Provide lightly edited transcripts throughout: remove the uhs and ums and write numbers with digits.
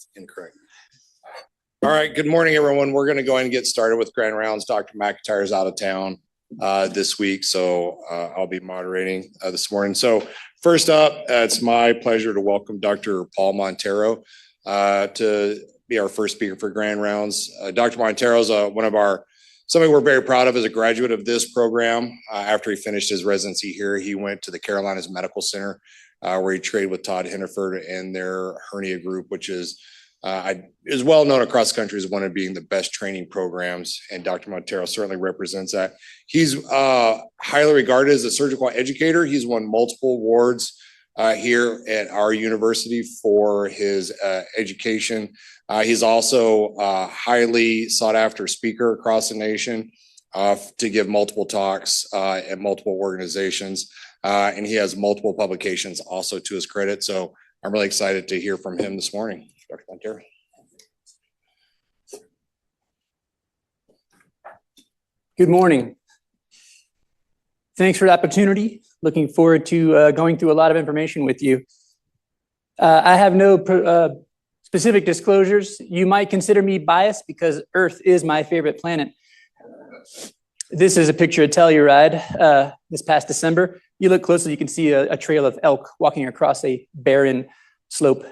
Earth. Incorrect. All right. Good morning, everyone. We're going to go ahead and get started with Grand Rounds. Dr. McIntyre is out of town this week, so I'll be moderating this morning. So first up, it's my pleasure to welcome Dr. Paul Montero to be our first speaker for Grand Rounds. Dr. Montero is somebody we're very proud of as a graduate of this program. After he finished his residency here, he went to the Carolinas Medical Center, where he trained with Todd Henneford and their hernia group, which is well known across the country as one of being the best training programs. And Dr. Montero certainly represents that. He's highly regarded as a surgical educator. He's won multiple awards here at our university for his education. He's also a highly sought after speaker across the nation to give multiple talks at multiple organizations. And he has multiple publications also to his credit. So I'm really excited to hear from him this morning. Dr. Montero. Good morning. Thanks for the opportunity. Looking forward to going through a lot of information with you. I have no specific disclosures. You might consider me biased because Earth is my favorite planet. This is a picture of Telluride this past December. You look closely, you can see a trail of elk walking across a barren slope.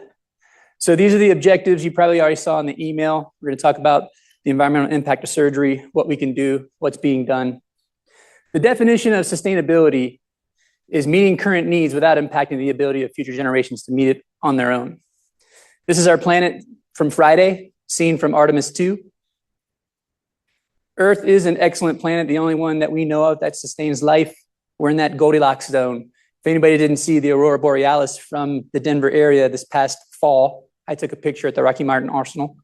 So these are the objectives you probably already saw in the email. We're going to talk about the environmental impact of surgery, what we can do, what's being done. The definition of sustainability is meeting current needs without impacting the ability of future generations to meet it on their own. This is our planet from Friday, seen from Artemis 2. Earth is an excellent planet, the only one that we know of that sustains life. We're in that Goldilocks zone. If anybody didn't see the Aurora Borealis from the Denver area this past fall, I took a picture at the Rocky Mountain Arsenal.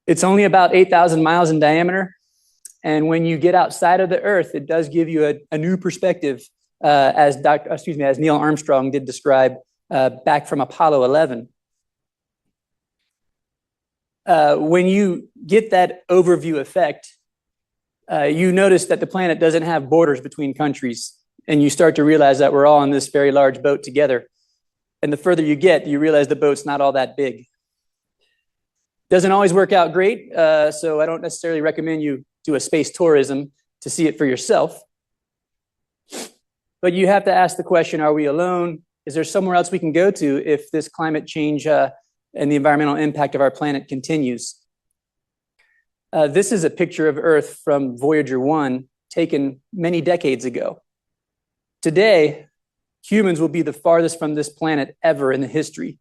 It's only about 8,000 miles in diameter. And when you get outside of the Earth, it does give you a new perspective, as Neil Armstrong did describe back from Apollo 11. When you get that overview effect, you notice that the planet doesn't have borders between countries, and you start to realize that we're all in this very large boat together. And the further you get, you realize the boat's not all that big. Doesn't always work out great, so I don't necessarily recommend you do a space tourism to see it for yourself. But you have to ask the question, are we alone? Is there somewhere else we can go to if this climate change and the environmental impact of our planet continues? This is a picture of Earth from Voyager 1, taken many decades ago. Today, humans will be the farthest from this planet ever in the history.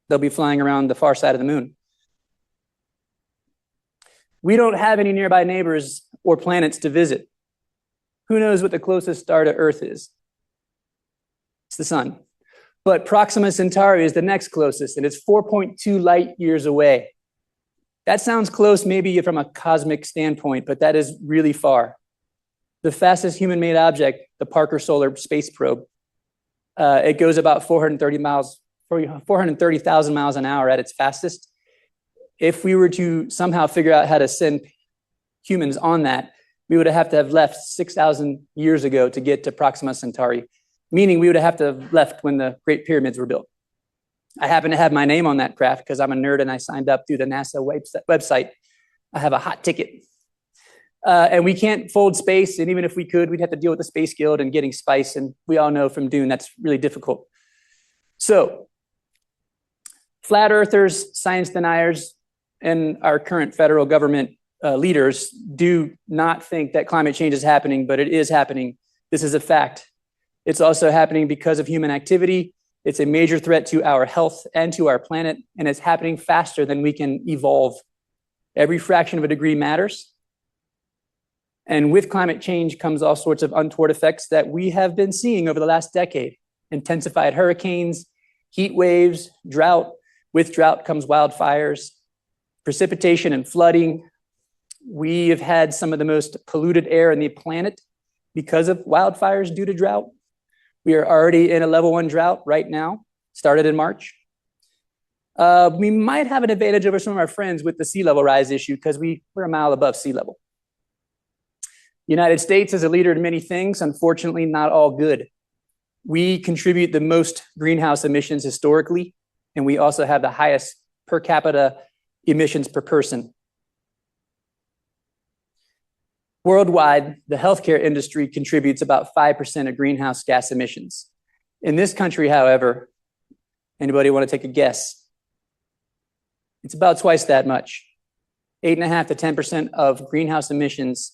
They'll be flying around the far side of the moon. We don't have any nearby neighbors or planets to visit. Who knows what the closest star to Earth is? It's the sun. But Proxima Centauri is the next closest, and it's 4.2 light years away. That sounds close maybe from a cosmic standpoint, but that is really far. The fastest human-made object, the Parker Solar Space Probe, it goes about 430,000 miles an hour at its fastest. If we were to somehow figure out how to send humans on that, we would have to have left 6,000 years ago to get to Proxima Centauri, meaning we would have to have left when the Great Pyramids were built. I happen to have my name on that craft because I'm a nerd and I signed up through the NASA website. I have a hot ticket. And we can't fold space, and even if we could, we'd have to deal with the Space Guild and getting spice, and we all know from Dune that's really difficult. So, flat earthers, science deniers, and our current federal government leaders do not think that climate change is happening, but it is happening. This is a fact. It's also happening because of human activity. It's a major threat to our health and to our planet, and it's happening faster than we can evolve. Every fraction of a degree matters. And with climate change comes all sorts of untoward effects that we have been seeing over the last decade. Intensified hurricanes, heat waves, drought. With drought comes wildfires, precipitation and flooding. We have had some of the most polluted air on the planet because of wildfires due to drought. We are already in a level 1 drought right now, started in March. We might have an advantage over some of our friends with the sea level rise issue because we're a mile above sea level. The United States is a leader in many things, unfortunately not all good. We contribute the most greenhouse emissions historically. and we also have the highest per capita emissions per person. Worldwide, the healthcare industry contributes about 5% of greenhouse gas emissions. In this country, however, anybody want to take a guess? It's about twice that much. 8.5 to 10% of greenhouse emissions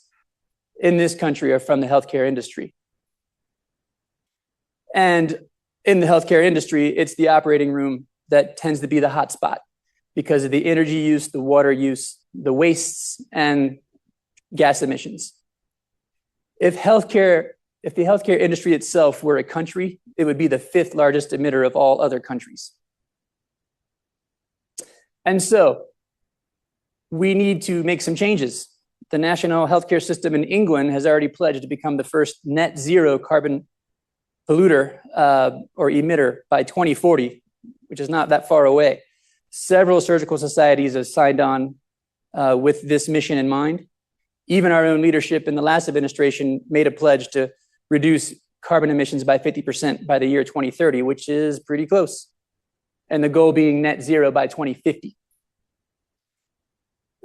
in this country are from the healthcare industry. And in the healthcare industry, it's the operating room that tends to be the hot spot because of the energy use, the water use, the wastes, and gas emissions. If the healthcare industry itself were a country, it would be the 5th largest emitter of all other countries. And so we need to make some changes. The national healthcare system in England has already pledged to become the first net zero carbon polluter or emitter by 2040, which is not that far away. Several surgical societies have signed on with this mission in mind. Even our own leadership in the last administration made a pledge to reduce carbon emissions by 50% by the year 2030, which is pretty close. And the goal being net zero by 2050.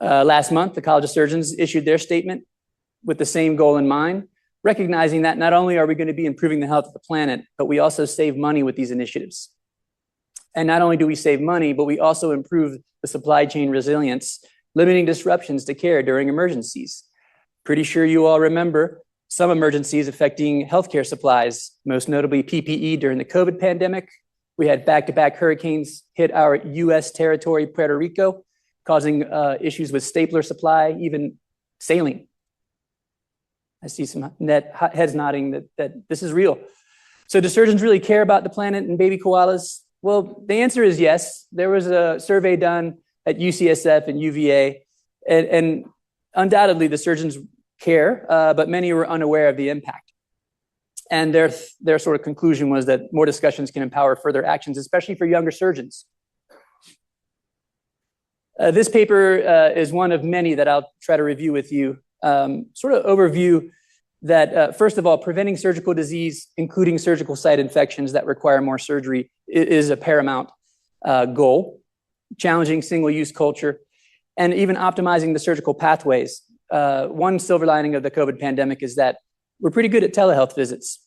Last month, the College of Surgeons issued their statement with the same goal in mind, recognizing that not only are we going to be improving the health of the planet, but we also save money with these initiatives. And not only do we save money, but we also improve the supply chain resilience, limiting disruptions to care during emergencies. Pretty sure you all remember some emergencies affecting healthcare supplies, most notably PPE during the COVID pandemic. We had back-to-back hurricanes hit our US territory, Puerto Rico, causing issues with stapler supply, even saline. I see some heads nodding that this is real. So do surgeons really care about the planet and baby koalas? Well, the answer is yes. There was a survey done at UCSF and UVA, and undoubtedly the surgeons care, but many were unaware of the impact. And their sort of conclusion was that more discussions can empower further actions, especially for younger surgeons. This paper is one of many that I'll try to review with you. Sort of overview that, first of all, preventing surgical disease, including surgical site infections that require more surgery, is a paramount goal. Challenging single-use culture, and even optimizing the surgical pathways. One silver lining of the COVID pandemic is that we're pretty good at telehealth visits.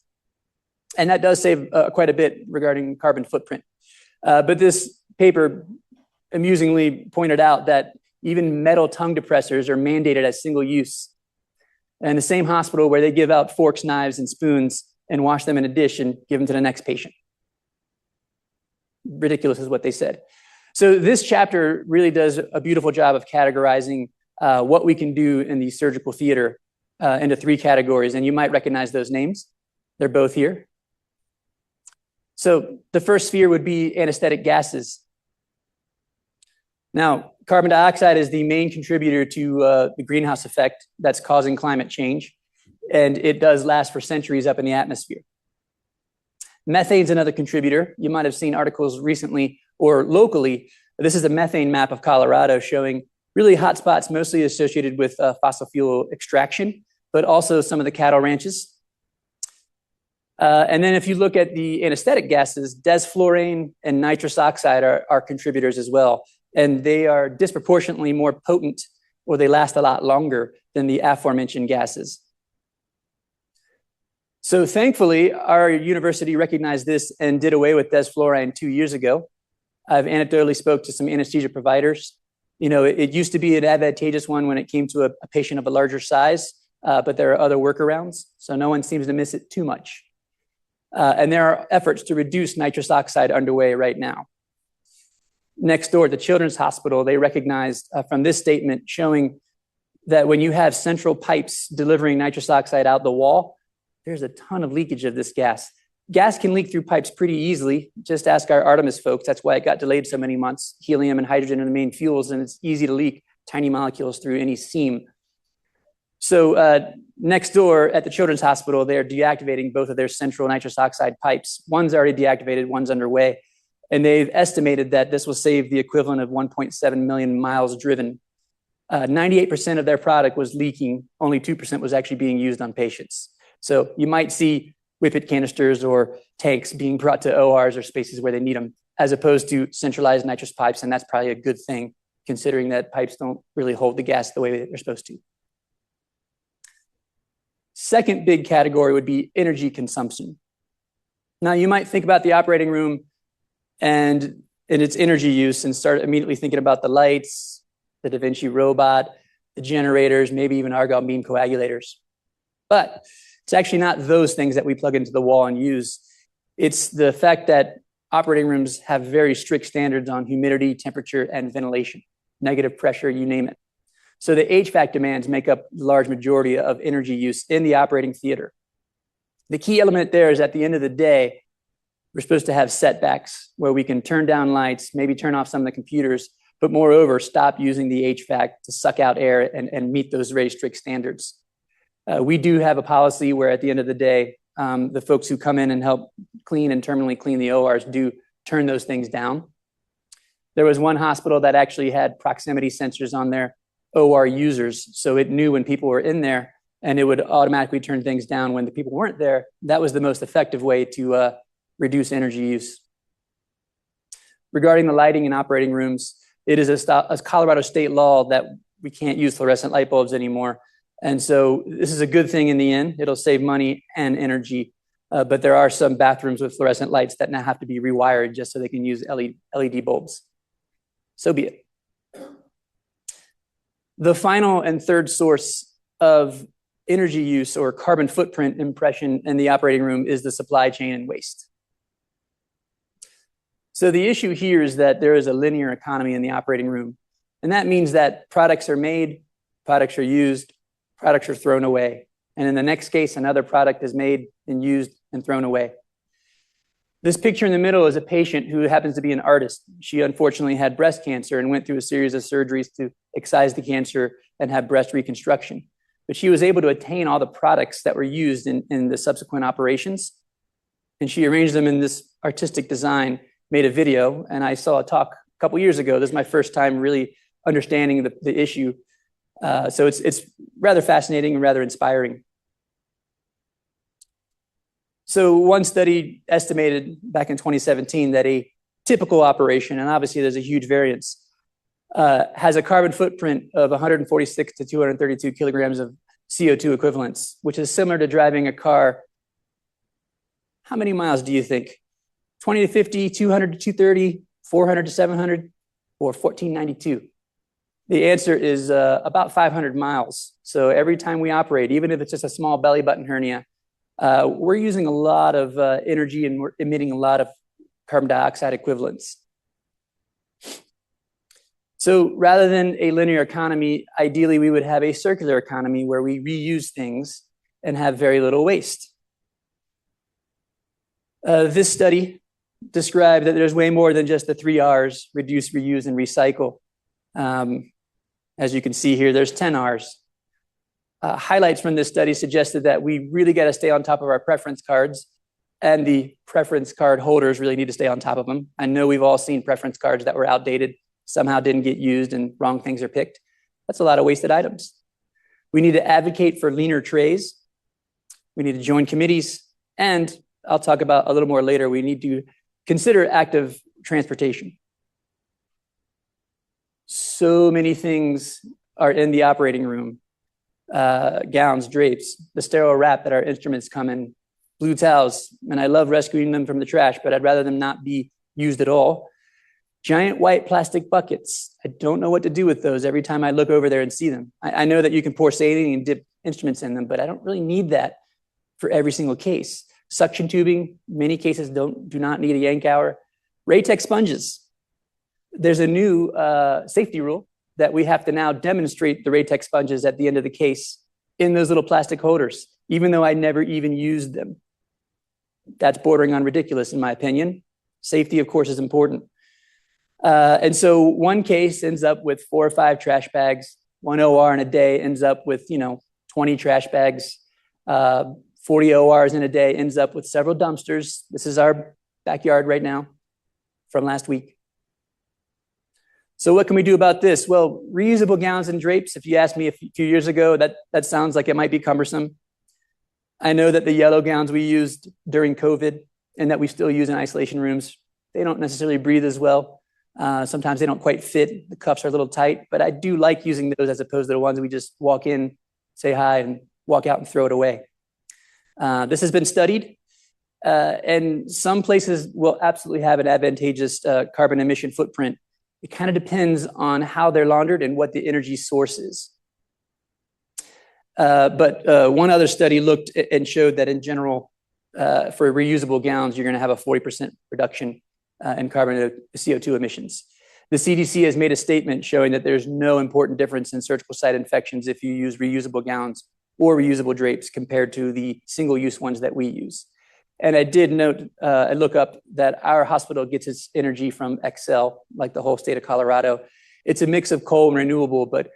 And that does save quite a bit regarding carbon footprint. But this paper amusingly pointed out that even metal tongue depressors are mandated as single use. And the same hospital where they give out forks, knives, and spoons and wash them in a dish and give them to the next patient. Ridiculous is what they said. So this chapter really does a beautiful job of categorizing what we can do in the surgical theater into 3 categories. And you might recognize those names. They're both here. So the first sphere would be anesthetic gases. Now, carbon dioxide is the main contributor to the greenhouse effect that's causing climate change, and it does last for centuries up in the atmosphere. Methane's another contributor. You might have seen articles recently or locally. This is a methane map of Colorado showing really hot spots mostly associated with fossil fuel extraction, but also some of the cattle ranches. And then if you look at the anesthetic gases, desflurane and nitrous oxide are contributors as well. And they are disproportionately more potent, or they last a lot longer than the aforementioned gases. So thankfully, our university recognized this and did away with desflurane 2 years ago. I've anecdotally spoke to some anesthesia providers. You know, it used to be an advantageous one when it came to a patient of a larger size, but there are other workarounds. So no one seems to miss it too much. And there are efforts to reduce nitrous oxide underway right now. Next door at the Children's Hospital, they recognized from this statement showing that when you have central pipes delivering nitrous oxide out the wall, there's a ton of leakage of this gas. Gas can leak through pipes pretty easily. Just ask our Artemis folks. That's why it got delayed so many months. Helium and hydrogen are the main fuels, and it's easy to leak tiny molecules through any seam. So next door at the Children's Hospital, they're deactivating both of their central nitrous oxide pipes. One's already deactivated, one's underway. And they've estimated that this will save the equivalent of 1.7 million miles driven. 98% of their product was leaking. Only 2% was actually being used on patients. So you might see whippet canisters or tanks being brought to ORs or spaces where they need them as opposed to centralized nitrous pipes. And that's probably a good thing, considering that pipes don't really hold the gas the way that they're supposed to. Second big category would be energy consumption. Now, you might think about the operating room and its energy use and start immediately thinking about the lights, the Da Vinci robot, the generators, maybe even argon beam coagulators. But it's actually not those things that we plug into the wall and use. It's the fact that operating rooms have very strict standards on humidity, temperature, and ventilation, negative pressure, you name it. So the HVAC demands make up the large majority of energy use in the operating theater. The key element there is at the end of the day, we're supposed to have setbacks where we can turn down lights, maybe turn off some of the computers, but moreover, stop using the HVAC to suck out air and meet those very strict standards. We do have a policy where at the end of the day, the folks who come in and help clean and terminally clean the ORs do turn those things down. There was one hospital that actually had proximity sensors on their OR users, so it knew when people were in there and it would automatically turn things down when the people weren't there. That was the most effective way to reduce energy use. Regarding the lighting in operating rooms, it is a Colorado state law that we can't use fluorescent light bulbs anymore. And so this is a good thing in the end. It'll save money and energy. But there are some bathrooms with fluorescent lights that now have to be rewired just so they can use LED bulbs. So be it. The final and third source of energy use or carbon footprint impression in the operating room is the supply chain and waste. So the issue here is that there is a linear economy in the operating room. And that means that products are made, products are used, products are thrown away. And in the next case, another product is made and used and thrown away. This picture in the middle is a patient who happens to be an artist. She unfortunately had breast cancer and went through a series of surgeries to excise the cancer and have breast reconstruction. But she was able to attain all the products that were used in the subsequent operations. And she arranged them in this artistic design, made a video, and I saw a talk a couple years ago. This is my first time really understanding the issue. So it's rather fascinating and rather inspiring. So one study estimated back in 2017 that a typical operation, and obviously there's a huge variance, has a carbon footprint of 146 to 232 kilograms of CO2 equivalents, which is similar to driving a car. How many miles do you think? 20 to 50, 200 to 230, 400 to 700, or 1492? The answer is about 500 miles. So every time we operate, even if it's just a small belly button hernia, we're using a lot of energy and we're emitting a lot of carbon dioxide equivalents. So rather than a linear economy, ideally we would have a circular economy where we reuse things and have very little waste. This study described that there's way more than just the 3 R's: reduce, reuse, and recycle. As you can see here, there's 10 R's. Highlights from this study suggested that we really got to stay on top of our preference cards, and the preference card holders really need to stay on top of them. I know we've all seen preference cards that were outdated, somehow didn't get used, and wrong things are picked. That's a lot of wasted items. We need to advocate for leaner trays. We need to join committees, and I'll talk about a little more later, we need to consider active transportation. So many things are in the operating room. Gowns, drapes, the sterile wrap that our instruments come in, blue towels, and I love rescuing them from the trash, but I'd rather them not be used at all. Giant white plastic buckets. I don't know what to do with those every time I look over there and see them. I know that you can pour saline and dip instruments in them, but I don't really need that for every single case. Suction tubing, many cases do not need a yank hour. Ratex sponges. There's a new safety rule that we have to now demonstrate the Ratex sponges at the end of the case in those little plastic holders, even though I never even used them. That's bordering on ridiculous in my opinion. Safety, of course, is important. And so one case ends up with 4 or 5 trash bags. One OR in a day ends up with, 20 trash bags. 40 ORs in a day ends up with several dumpsters. This is our backyard right now from last week. So what can we do about this? Well, reusable gowns and drapes, if you asked me a few years ago, that sounds like it might be cumbersome. I know that the yellow gowns we used during COVID and that we still use in isolation rooms They don't necessarily breathe as well. Sometimes they don't quite fit. The cuffs are a little tight, but I do like using those as opposed to the ones we just walk in, say hi, and walk out and throw it away. This has been studied, and some places will absolutely have an advantageous carbon emission footprint. It kind of depends on how they're laundered and what the energy source is. But one other study looked and showed that in general, for reusable gowns, you're going to have a 40% reduction in carbon CO2 emissions. The CDC has made a statement showing that there's no important difference in surgical site infections if you use reusable gowns or reusable drapes compared to the single-use ones that we use. And I did note, I look up that our hospital gets its energy from Xcel, like the whole state of Colorado. It's a mix of coal and renewable, but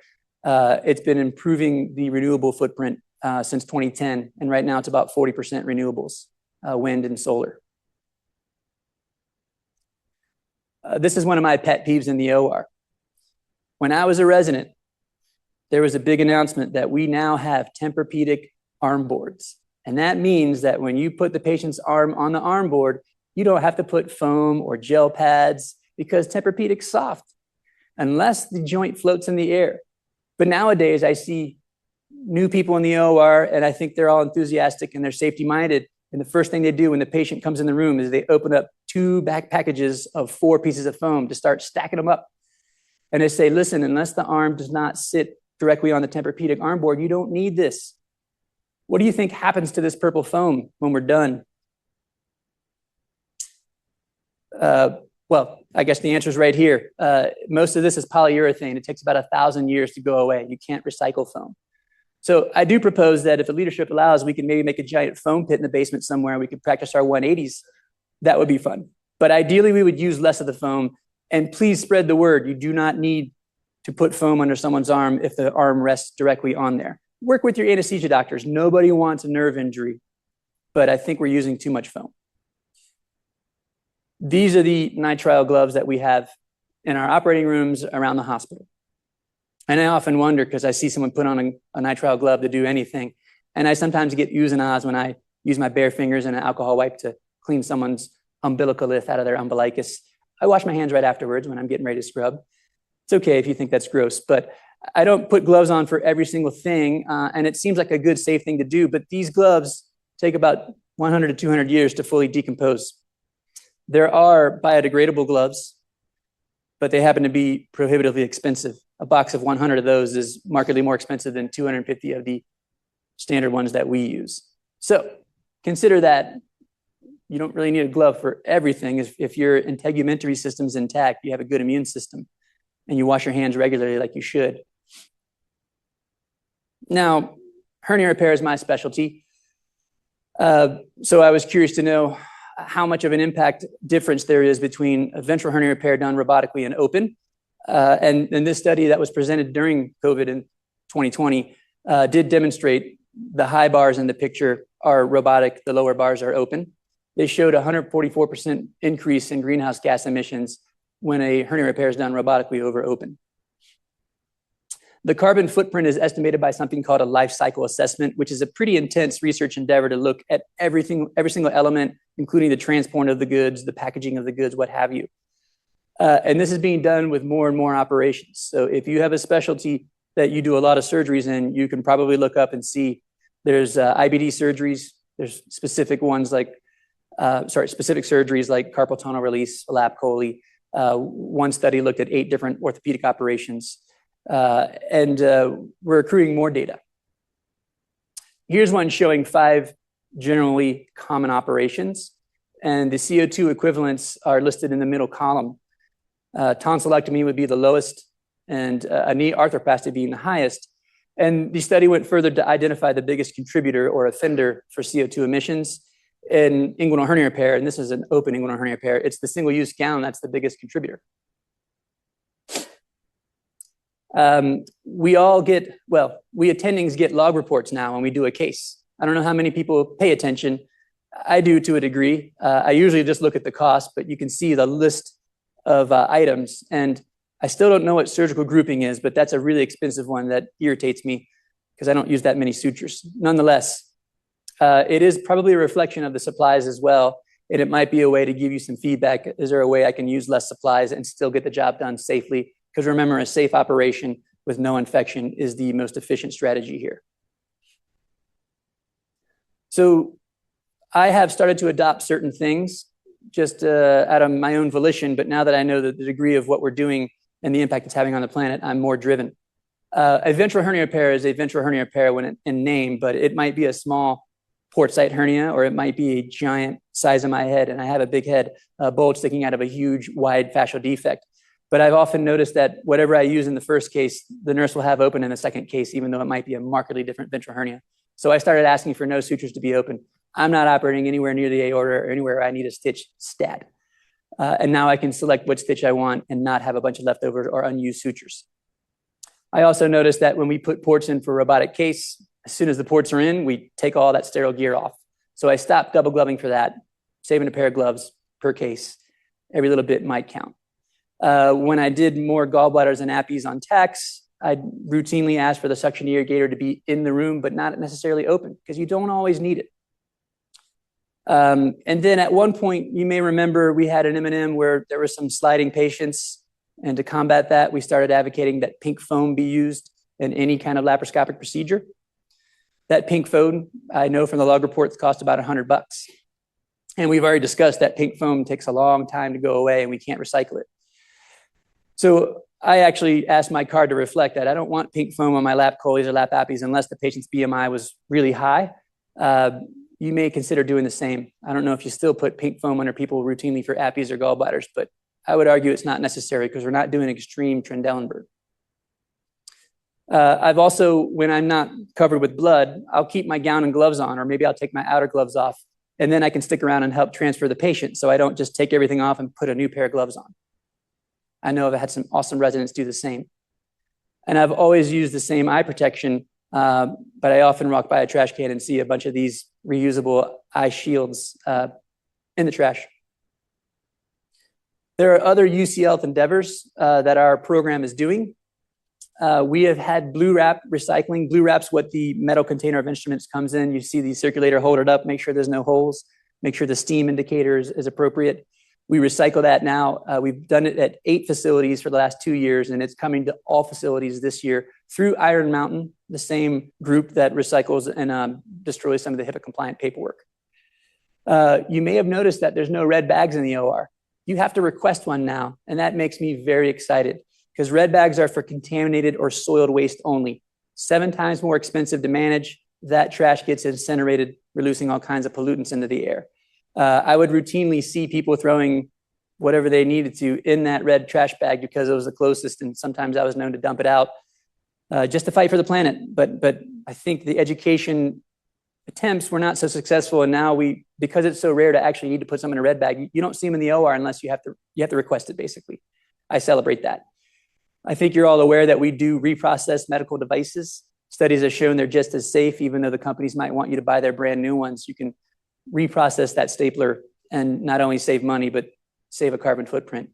it's been improving the renewable footprint since 2010. And right now it's about 40% renewables, wind and solar. This is one of my pet peeves in the OR. When I was a resident, there was a big announcement that we now have Tempur-Pedic arm boards. And that means that when you put the patient's arm on the arm board, you don't have to put foam or gel pads because Tempur-Pedic's soft, unless the joint floats in the air. But nowadays I see new people in the OR and I think they're all enthusiastic and they're safety minded. And the first thing they do when the patient comes in the room is they open up 2 back packages of 4 pieces of foam to start stacking them up. And they say, listen, unless the arm does not sit directly on the Tempur-Pedic arm board, you don't need this. What do you think happens to this purple foam when we're done? Well, I guess the answer is right here. Most of this is polyurethane. It takes about 1,000 years to go away. You can't recycle foam. So I do propose that if the leadership allows, we can maybe make a giant foam pit in the basement somewhere and we could practice our 180s. That would be fun. But ideally, we would use less of the foam. And please spread the word. You do not need to put foam under someone's arm if the arm rests directly on there. Work with your anesthesia doctors. Nobody wants a nerve injury, but I think we're using too much foam. These are the nitrile gloves that we have in our operating rooms around the hospital. And I often wonder, because I see someone put on a nitrile glove to do anything, and I sometimes get oohs and ahs when I use my bare fingers and an alcohol wipe to clean someone's umbilicus out of their umbilicus. I wash my hands right afterwards when I'm getting ready to scrub. It's okay if you think that's gross, but I don't put gloves on for every single thing, and it seems like a good, safe thing to do, but these gloves take about 100 to 200 years to fully decompose. There are biodegradable gloves, but they happen to be prohibitively expensive. A box of 100 of those is markedly more expensive than 250 of the standard ones that we use. So consider that you don't really need a glove for everything. If your integumentary system's intact, you have a good immune system, and you wash your hands regularly like you should. Now, hernia repair is my specialty. So I was curious to know how much of an impact difference there is between a ventral hernia repair done robotically and open. And this study that was presented during COVID in 2020 did demonstrate the high bars in the picture are robotic, the lower bars are open. They showed a 144% increase in greenhouse gas emissions when a hernia repair is done robotically over open. The carbon footprint is estimated by something called a life cycle assessment, which is a pretty intense research endeavor to look at every single element, including the transport of the goods, the packaging of the goods, what have you. And this is being done with more and more operations. So if you have a specialty that you do a lot of surgeries in, you can probably look up and see there's IBD surgeries. There's specific ones like, specific surgeries like carpal tunnel release, lap chole. One study looked at 8 different orthopedic operations. And we're accruing more data. Here's one showing 5 generally common operations, and the CO2 equivalents are listed in the middle column. Tonsillectomy would be the lowest, and a knee arthroplasty being the highest. And the study went further to identify the biggest contributor or offender for CO2 emissions in inguinal hernia repair, and this is an open inguinal hernia repair. It's the single-use gown that's the biggest contributor. We attendings get log reports now when we do a case. I don't know how many people pay attention. I do to a degree. I usually just look at the cost, but you can see the list of items. And I still don't know what surgical grouping is, but that's a really expensive one that irritates me because I don't use that many sutures. Nonetheless, it is probably a reflection of the supplies as well. And it might be a way to give you some feedback. Is there a way I can use less supplies and still get the job done safely? Because remember, a safe operation with no infection is the most efficient strategy here. So I have started to adopt certain things just out of my own volition, but now that I know the degree of what we're doing and the impact it's having on the planet, I'm more driven. A ventral hernia repair is a ventral hernia repair when in name, but it might be a small port site hernia, or it might be a giant size of my head, and I have a big head, bulge sticking out of a huge, wide fascial defect. But I've often noticed that whatever I use in the first case, the nurse will have open in the second case, even though it might be a markedly different ventral hernia. So I started asking for no sutures to be open. I'm not operating anywhere near the aorta or anywhere I need a stitch stat. And now I can select what stitch I want and not have a bunch of leftover or unused sutures. I also noticed that when we put ports in for robotic case, as soon as the ports are in, we take all that sterile gear off. So I stopped double gloving for that, saving a pair of gloves per case. Every little bit might count. When I did more gallbladders and appies on tacks, I routinely asked for the suction irrigator to be in the room, but not necessarily open, because you don't always need it. And then at one point, you may remember we had an M&M where there were some sliding patients. And to combat that, we started advocating that pink foam be used in any kind of laparoscopic procedure. That pink foam, I know from the log reports, cost about $100. And we've already discussed that pink foam takes a long time to go away and we can't recycle it. So I actually asked my card to reflect that. I don't want pink foam on my lap choles or lap appies unless the patient's BMI was really high. You may consider doing the same. I don't know if you still put pink foam under people routinely for appies or gallbladders, but I would argue it's not necessary because we're not doing extreme Trendelenburg. I've also, when I'm not covered with blood, I'll keep my gown and gloves on, or maybe I'll take my outer gloves off, and then I can stick around and help transfer the patient so I don't just take everything off and put a new pair of gloves on. I know I've had some awesome residents do the same. And I've always used the same eye protection, but I often walk by a trash can and see a bunch of these reusable eye shields in the trash. There are other UC Health endeavors that our program is doing. We have had blue wrap recycling. Blue wrap's what the metal container of instruments comes in. You see the circulator, hold it up, make sure there's no holes, make sure the steam indicator is appropriate. We recycle that now. We've done it at 8 facilities for the last 2 years, and it's coming to all facilities this year through Iron Mountain, the same group that recycles and destroys some of the HIPAA-compliant paperwork. You may have noticed that there's no red bags in the OR. You have to request one now, and that makes me very excited because red bags are for contaminated or soiled waste only. 7 times more expensive to manage. That trash gets incinerated, releasing all kinds of pollutants into the air. I would routinely see people throwing whatever they needed to in that red trash bag because it was the closest, and sometimes I was known to dump it out just to fight for the planet. But I think the education attempts were not so successful, and now because it's so rare to actually need to put something in a red bag, you don't see them in the OR unless you have to request it. Basically, I celebrate that. I think you're all aware that we do reprocess medical devices. Studies have shown they're just as safe, even though the companies might want you to buy their brand new ones. You can reprocess that stapler and not only save money, but save a carbon footprint.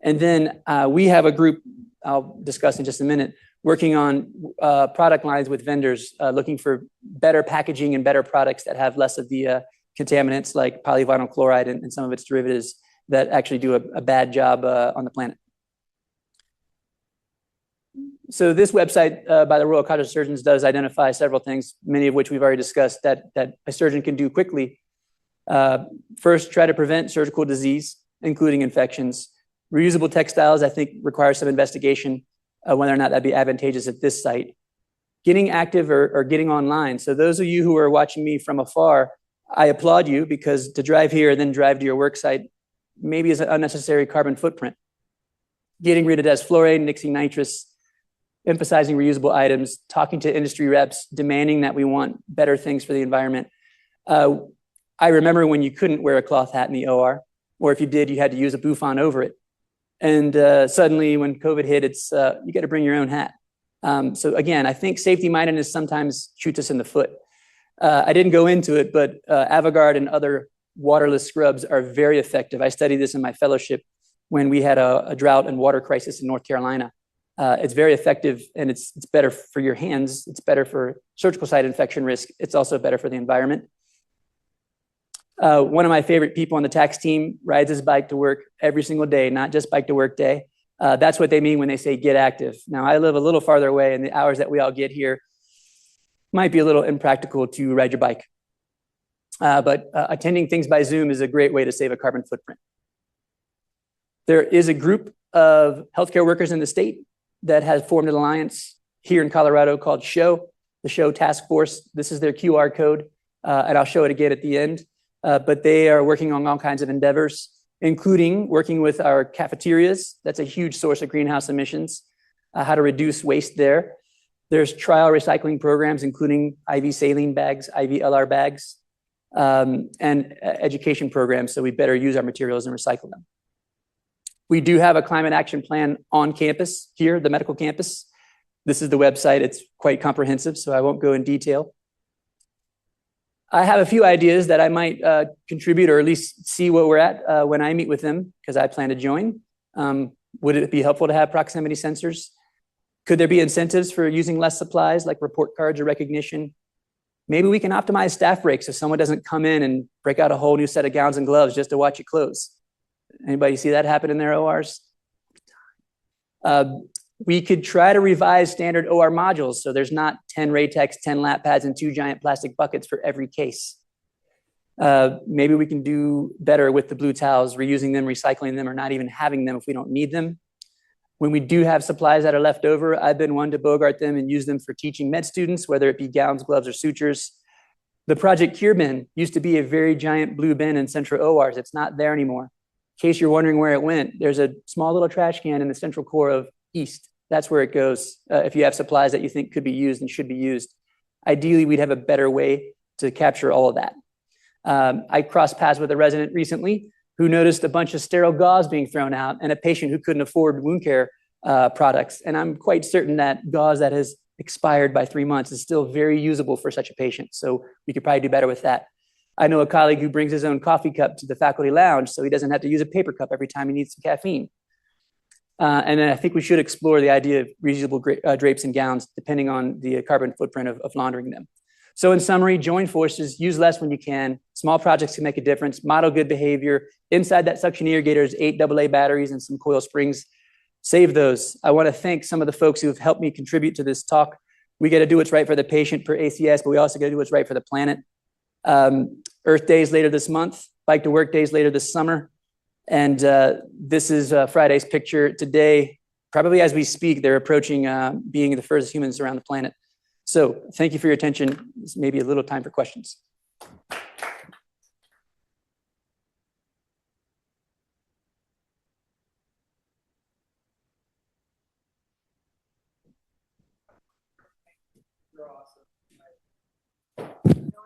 And then we have a group I'll discuss in just a minute, working on product lines with vendors, looking for better packaging and better products that have less of the contaminants like polyvinyl chloride and some of its derivatives that actually do a bad job on the planet. So this website by the Royal College of Surgeons does identify several things, many of which we've already discussed, that a surgeon can do quickly. First, try to prevent surgical disease, including infections. Reusable textiles, I think, require some investigation whether or not that'd be advantageous at this site. Getting active or getting online. So those of you who are watching me from afar, I applaud you because to drive here and then drive to your work site maybe is an unnecessary carbon footprint. Getting rid of desflurane, nixing nitrous, emphasizing reusable items, talking to industry reps, demanding that we want better things for the environment. I remember when you couldn't wear a cloth hat in the OR, or if you did, you had to use a bouffant over it. And suddenly when COVID hit, it's you got to bring your own hat. So again, I think safety-mindedness sometimes shoots us in the foot. I didn't go into it, but Avogard and other waterless scrubs are very effective. I studied this in my fellowship when we had a drought and water crisis in North Carolina. It's very effective, and it's better for your hands. It's better for surgical site infection risk. It's also better for the environment. One of my favorite people on the tax team rides his bike to work every single day, not just bike to work day. That's what they mean when they say get active. Now, I live a little farther away, and the hours that we all get here might be a little impractical to ride your bike. But attending things by Zoom is a great way to save a carbon footprint. There is a group of healthcare workers in the state that has formed an alliance here in Colorado called SHOW, the SHOW Task Force. This is their QR code, and I'll show it again at the end. But they are working on all kinds of endeavors, including working with our cafeterias. That's a huge source of greenhouse emissions, how to reduce waste there. There's trial recycling programs, including IV saline bags, IV LR bags, and education programs, so we better use our materials and recycle them. We do have a climate action plan on campus here, the medical campus. This is the website. It's quite comprehensive, so I won't go in detail. I have a few ideas that I might contribute or at least see what we're at when I meet with them, because I plan to join. Would it be helpful to have proximity sensors? Could there be incentives for using less supplies like report cards or recognition? Maybe we can optimize staff breaks so someone doesn't come in and break out a whole new set of gowns and gloves just to watch you close. Anybody see that happen in their ORs? We could try to revise standard OR modules so there's not 10 Ratex, 10 lap pads, and 2 giant plastic buckets for every case. Maybe we can do better with the blue towels, reusing them, recycling them, or not even having them if we don't need them. When we do have supplies that are left over, I've been one to bogart them and use them for teaching med students, whether it be gowns, gloves, or sutures. The Project Cure bin used to be a very giant blue bin in central ORs. It's not there anymore. In case you're wondering where it went, there's a small little trash can in the central core of East. That's where it goes if you have supplies that you think could be used and should be used. Ideally, we'd have a better way to capture all of that. I crossed paths with a resident recently who noticed a bunch of sterile gauze being thrown out and a patient who couldn't afford wound care products. And I'm quite certain that gauze that has expired by 3 months is still very usable for such a patient. So we could probably do better with that. I know a colleague who brings his own coffee cup to the faculty lounge so he doesn't have to use a paper cup every time he needs some caffeine. And then I think we should explore the idea of reusable drapes and gowns, depending on the carbon footprint of laundering them. So in summary, join forces, use less when you can. Small projects can make a difference. Model good behavior. Inside that suction irrigator is 8 AA batteries and some coil springs. Save those. I want to thank some of the folks who have helped me contribute to this talk. We got to do what's right for the patient per ACS, but we also got to do what's right for the planet. Earth Days later this month, Bike to Work Days later this summer. And this is Friday's picture. Today, probably as we speak, they're approaching being the first humans around the planet. So thank you for your attention. This may be a little time for questions.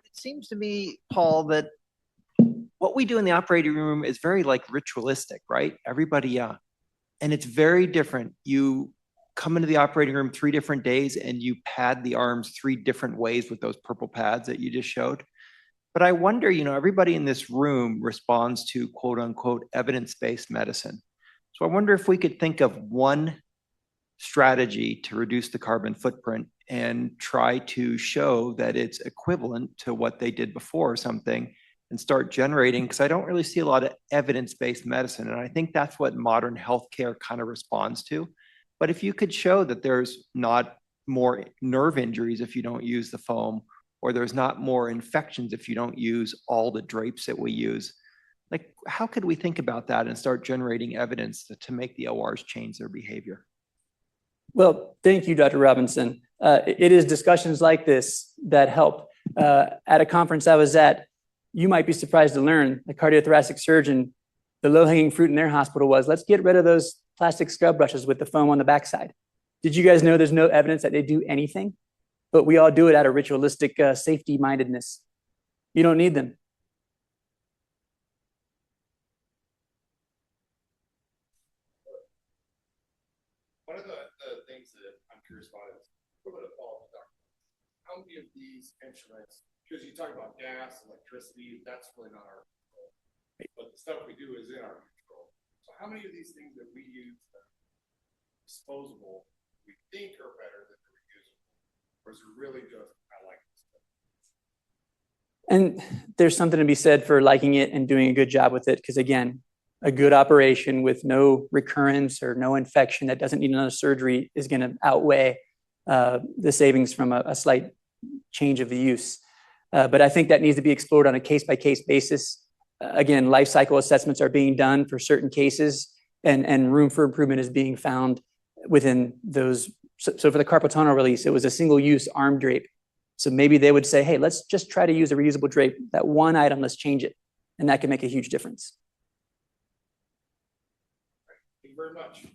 It seems to me, Paul, that what we do in the operating room is very like ritualistic, right? Everybody, and it's very different. You come into the operating room 3 different days and you pad the arms 3 different ways with those purple pads that you just showed. But I wonder, everybody in this room responds to quote unquote evidence-based medicine. So I wonder if we could think of one strategy to reduce the carbon footprint and try to show that it's equivalent to what they did before or something, and start generating, because I don't really see a lot of evidence-based medicine. And I think that's what modern healthcare kind of responds to. But if you could show that there's not more nerve injuries if you don't use the foam, or there's not more infections if you don't use all the drapes that we use, like how could we think about that and start generating evidence to make the ORs change their behavior? Well, thank you, Dr. Robinson. It is discussions like this that help. At a conference I was at, you might be surprised to learn, the cardiothoracic surgeon, the low-hanging fruit in their hospital was, let's get rid of those plastic scrub brushes with the foam on the backside. Did you guys know there's no evidence that they do anything? But we all do it out of ritualistic safety-mindedness. You don't need them. One of the things that I'm curious about is a little bit of follow-up, Dr. How many of these instruments, because you talk about gas, electricity, that's really not our control. But the stuff we do is in our control. So how many of these things that we use that are disposable, we think are better than the reusable? Or is it really just, I like this stuff? And there's something to be said for liking it and doing a good job with it, because again, a good operation with no recurrence or no infection that doesn't need another surgery is going to outweigh the savings from a slight change of the use. But I think that needs to be explored on a case-by-case basis. Again, life cycle assessments are being done for certain cases, and room for improvement is being found within those. So for the carpal tunnel release, it was a single-use arm drape. So maybe they would say, hey, let's just try to use a reusable drape. That one item, let's change it. And that can make a huge difference. Thank you very much.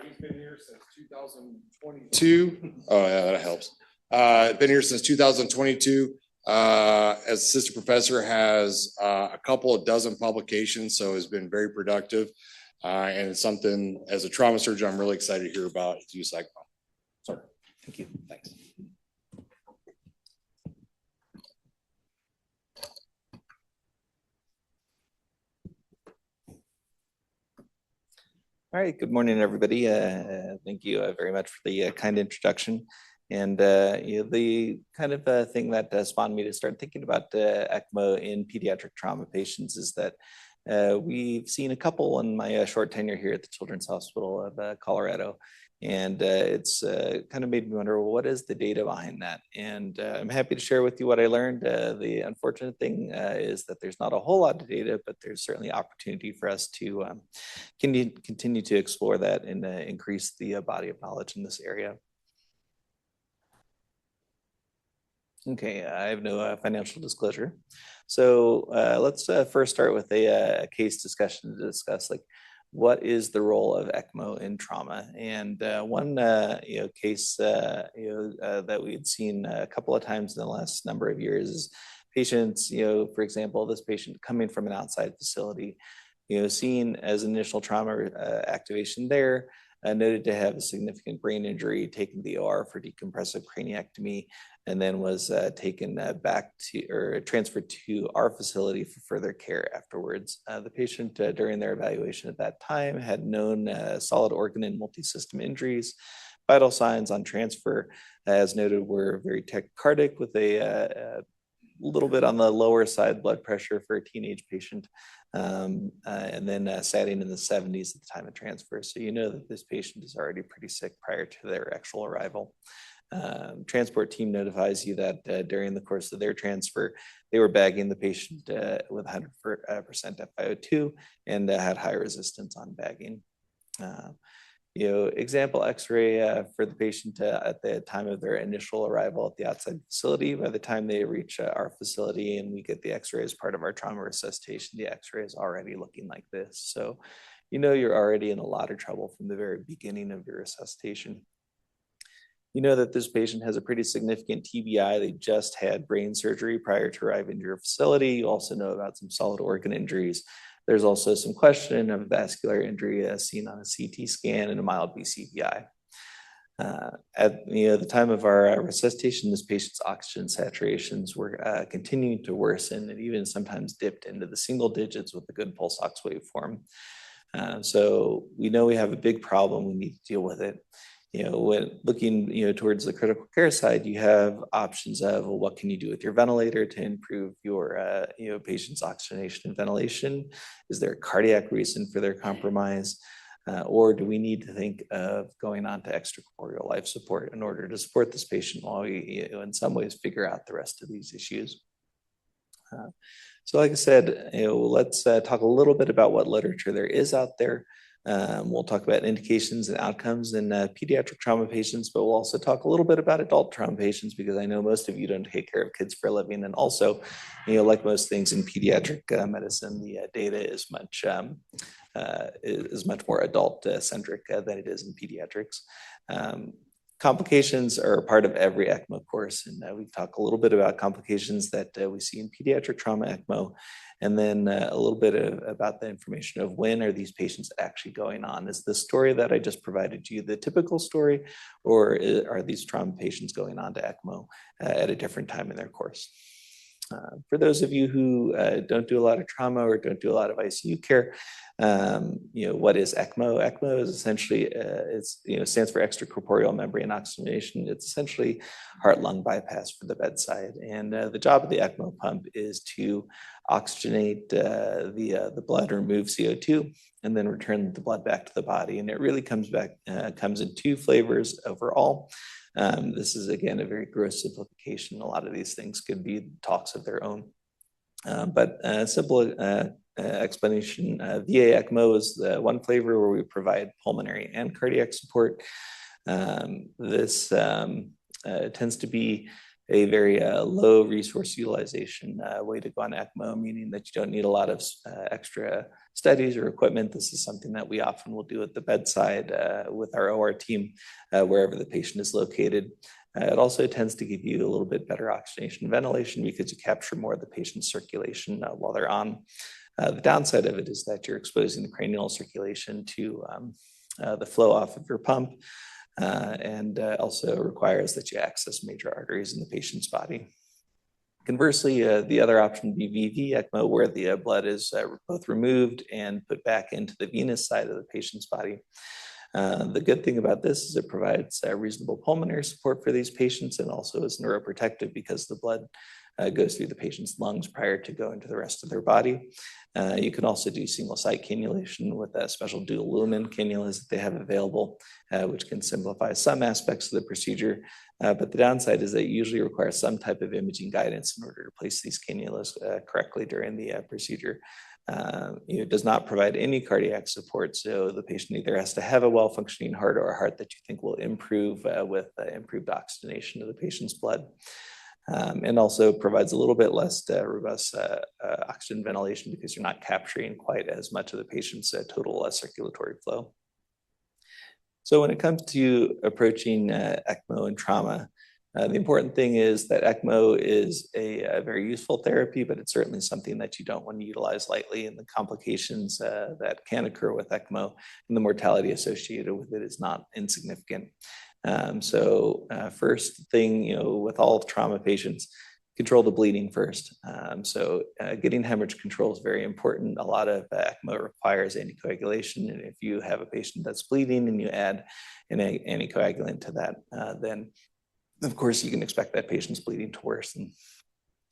He's been here since 2022. Oh, yeah, that helps. Been here since 2022. As assistant professor, has a couple of dozen publications, so has been very productive. And it's something, as a trauma surgeon, I'm really excited to hear about his use ECMO. So, Thank you. thanks. All right, good morning, everybody. Thank you very much for the kind introduction. And the kind of thing that spawned me to start thinking about ECMO in pediatric trauma patients is that we've seen a couple in my short tenure here at the Children's Hospital of Colorado. And it's kind of made me wonder, well, what is the data behind that? And I'm happy to share with you what I learned. The unfortunate thing is that there's not a whole lot of data, but there's certainly opportunity for us to continue to explore that and increase the body of knowledge in this area. Okay, I have no financial disclosure. So let's first start with a case discussion to discuss like what is the role of ECMO in trauma. And one case that we had seen a couple of times in the last number of years is patients, for example, this patient coming from an outside facility, seen as initial trauma activation there, noted to have a significant brain injury, taken to the OR for decompressive craniectomy, and then was taken back to or transferred to our facility for further care afterwards. The patient during their evaluation at that time had known solid organ and multi-system injuries. Vital signs on transfer, as noted, were very tachycardic with a little bit on the lower side blood pressure for a teenage patient, and then satting in the 70s at the time of transfer. So you know that this patient is already pretty sick prior to their actual arrival. Transport team notifies you that during the course of their transfer, they were bagging the patient with 100% FiO2 and had high resistance on bagging. Example X-ray for the patient at the time of their initial arrival at the outside facility. By the time they reach our facility and we get the X-ray as part of our trauma resuscitation, the X-ray is already looking like this. So you're already in a lot of trouble from the very beginning of your resuscitation. You know that this patient has a pretty significant TBI. They just had brain surgery prior to arriving to your facility. You also know about some solid organ injuries. There's also some question of vascular injury seen on a CT scan and a mild BCVI. At the time of our resuscitation, this patient's oxygen saturations were continuing to worsen and even sometimes dipped into the single digits with a good pulse ox waveform. So we know we have a big problem. We need to deal with it. When looking, towards the critical care side, you have options of, well, what can you do with your ventilator to improve your, patient's oxygenation and ventilation? Is there a cardiac reason for their compromise? Or do we need to think of going on to extracorporeal life support in order to support this patient while we, in some ways, figure out the rest of these issues? So like I said, let's talk a little bit about what literature there is out there. We'll talk about indications and outcomes in pediatric trauma patients, but we'll also talk a little bit about adult trauma patients because I know most of you don't take care of kids for a living. And also, like most things in pediatric medicine, the data is much more adult centric than it is in pediatrics. Complications are part of every ECMO course, and we've talked a little bit about complications that we see in pediatric trauma ECMO, and then a little bit about the information of when are these patients actually going on. Is the story that I just provided you the typical story, or are these trauma patients going on to ECMO at a different time in their course? For those of you who don't do a lot of trauma or don't do a lot of ICU care, what is ECMO? ECMO is essentially, stands for extracorporeal membrane oxygenation. It's essentially heart-lung bypass for the bedside. And the job of the ECMO pump is to oxygenate the blood, remove CO2, and then return the blood back to the body. And it really comes in two flavors overall. This is, again, a very gross simplification. A lot of these things could be talks of their own. But a simple explanation, VA ECMO is the one flavor where we provide pulmonary and cardiac support. This tends to be a very low resource utilization way to go on ECMO, meaning that you don't need a lot of extra studies or equipment. This is something that we often will do at the bedside with our OR team, wherever the patient is located. It also tends to give you a little bit better oxygenation and ventilation because you capture more of the patient's circulation while they're on. The downside of it is that you're exposing the cranial circulation to the flow off of your pump, and also requires that you access major arteries in the patient's body. Conversely, the other option would be VV ECMO, where the blood is both removed and put back into the venous side of the patient's body. The good thing about this is it provides reasonable pulmonary support for these patients and also is neuroprotective because the blood goes through the patient's lungs prior to going to the rest of their body. You can also do single site cannulation with special dual lumen cannulas that they have available, which can simplify some aspects of the procedure. But the downside is that it usually requires some type of imaging guidance in order to place these cannulas correctly during the procedure. It does not provide any cardiac support, so the patient either has to have a well-functioning heart or a heart that you think will improve with improved oxygenation of the patient's blood. And also provides a little bit less robust oxygen ventilation because you're not capturing quite as much of the patient's total circulatory flow. So when it comes to approaching ECMO and trauma, the important thing is that ECMO is a very useful therapy, but it's certainly something that you don't want to utilize lightly, and the complications that can occur with ECMO and the mortality associated with it is not insignificant. First thing, with all trauma patients, control the bleeding first. Getting hemorrhage control is very important. A lot of ECMO requires anticoagulation, and if you have a patient that's bleeding and you add an anticoagulant to that, then of course you can expect that patient's bleeding to worsen.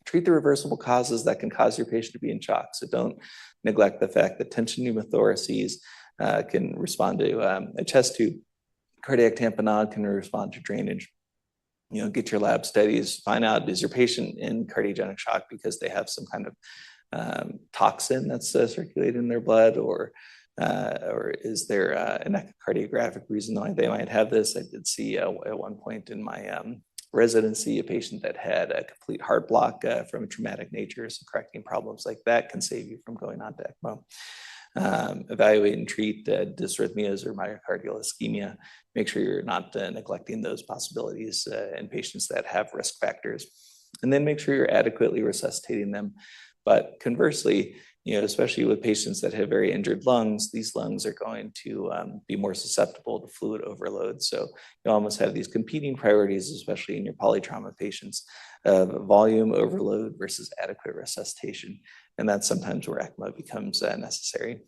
Treat the reversible causes that can cause your patient to be in shock. So don't neglect the fact that tension pneumothoraces can respond to a chest tube. Cardiac tamponade can respond to drainage. Get your lab studies, find out, is your patient in cardiogenic shock because they have some kind of toxin that's circulating in their blood, or is there an echocardiographic reason why they might have this? I did see at one point in my residency a patient that had a complete heart block from a traumatic nature. So correcting problems like that can save you from going on to ECMO. Evaluate and treat dysrhythmias or myocardial ischemia. Make sure you're not neglecting those possibilities in patients that have risk factors. And then make sure you're adequately resuscitating them. But conversely, especially with patients that have very injured lungs, these lungs are going to be more susceptible to fluid overload. So you almost have these competing priorities, especially in your polytrauma patients, of volume overload versus adequate resuscitation. And that's sometimes where ECMO becomes necessary.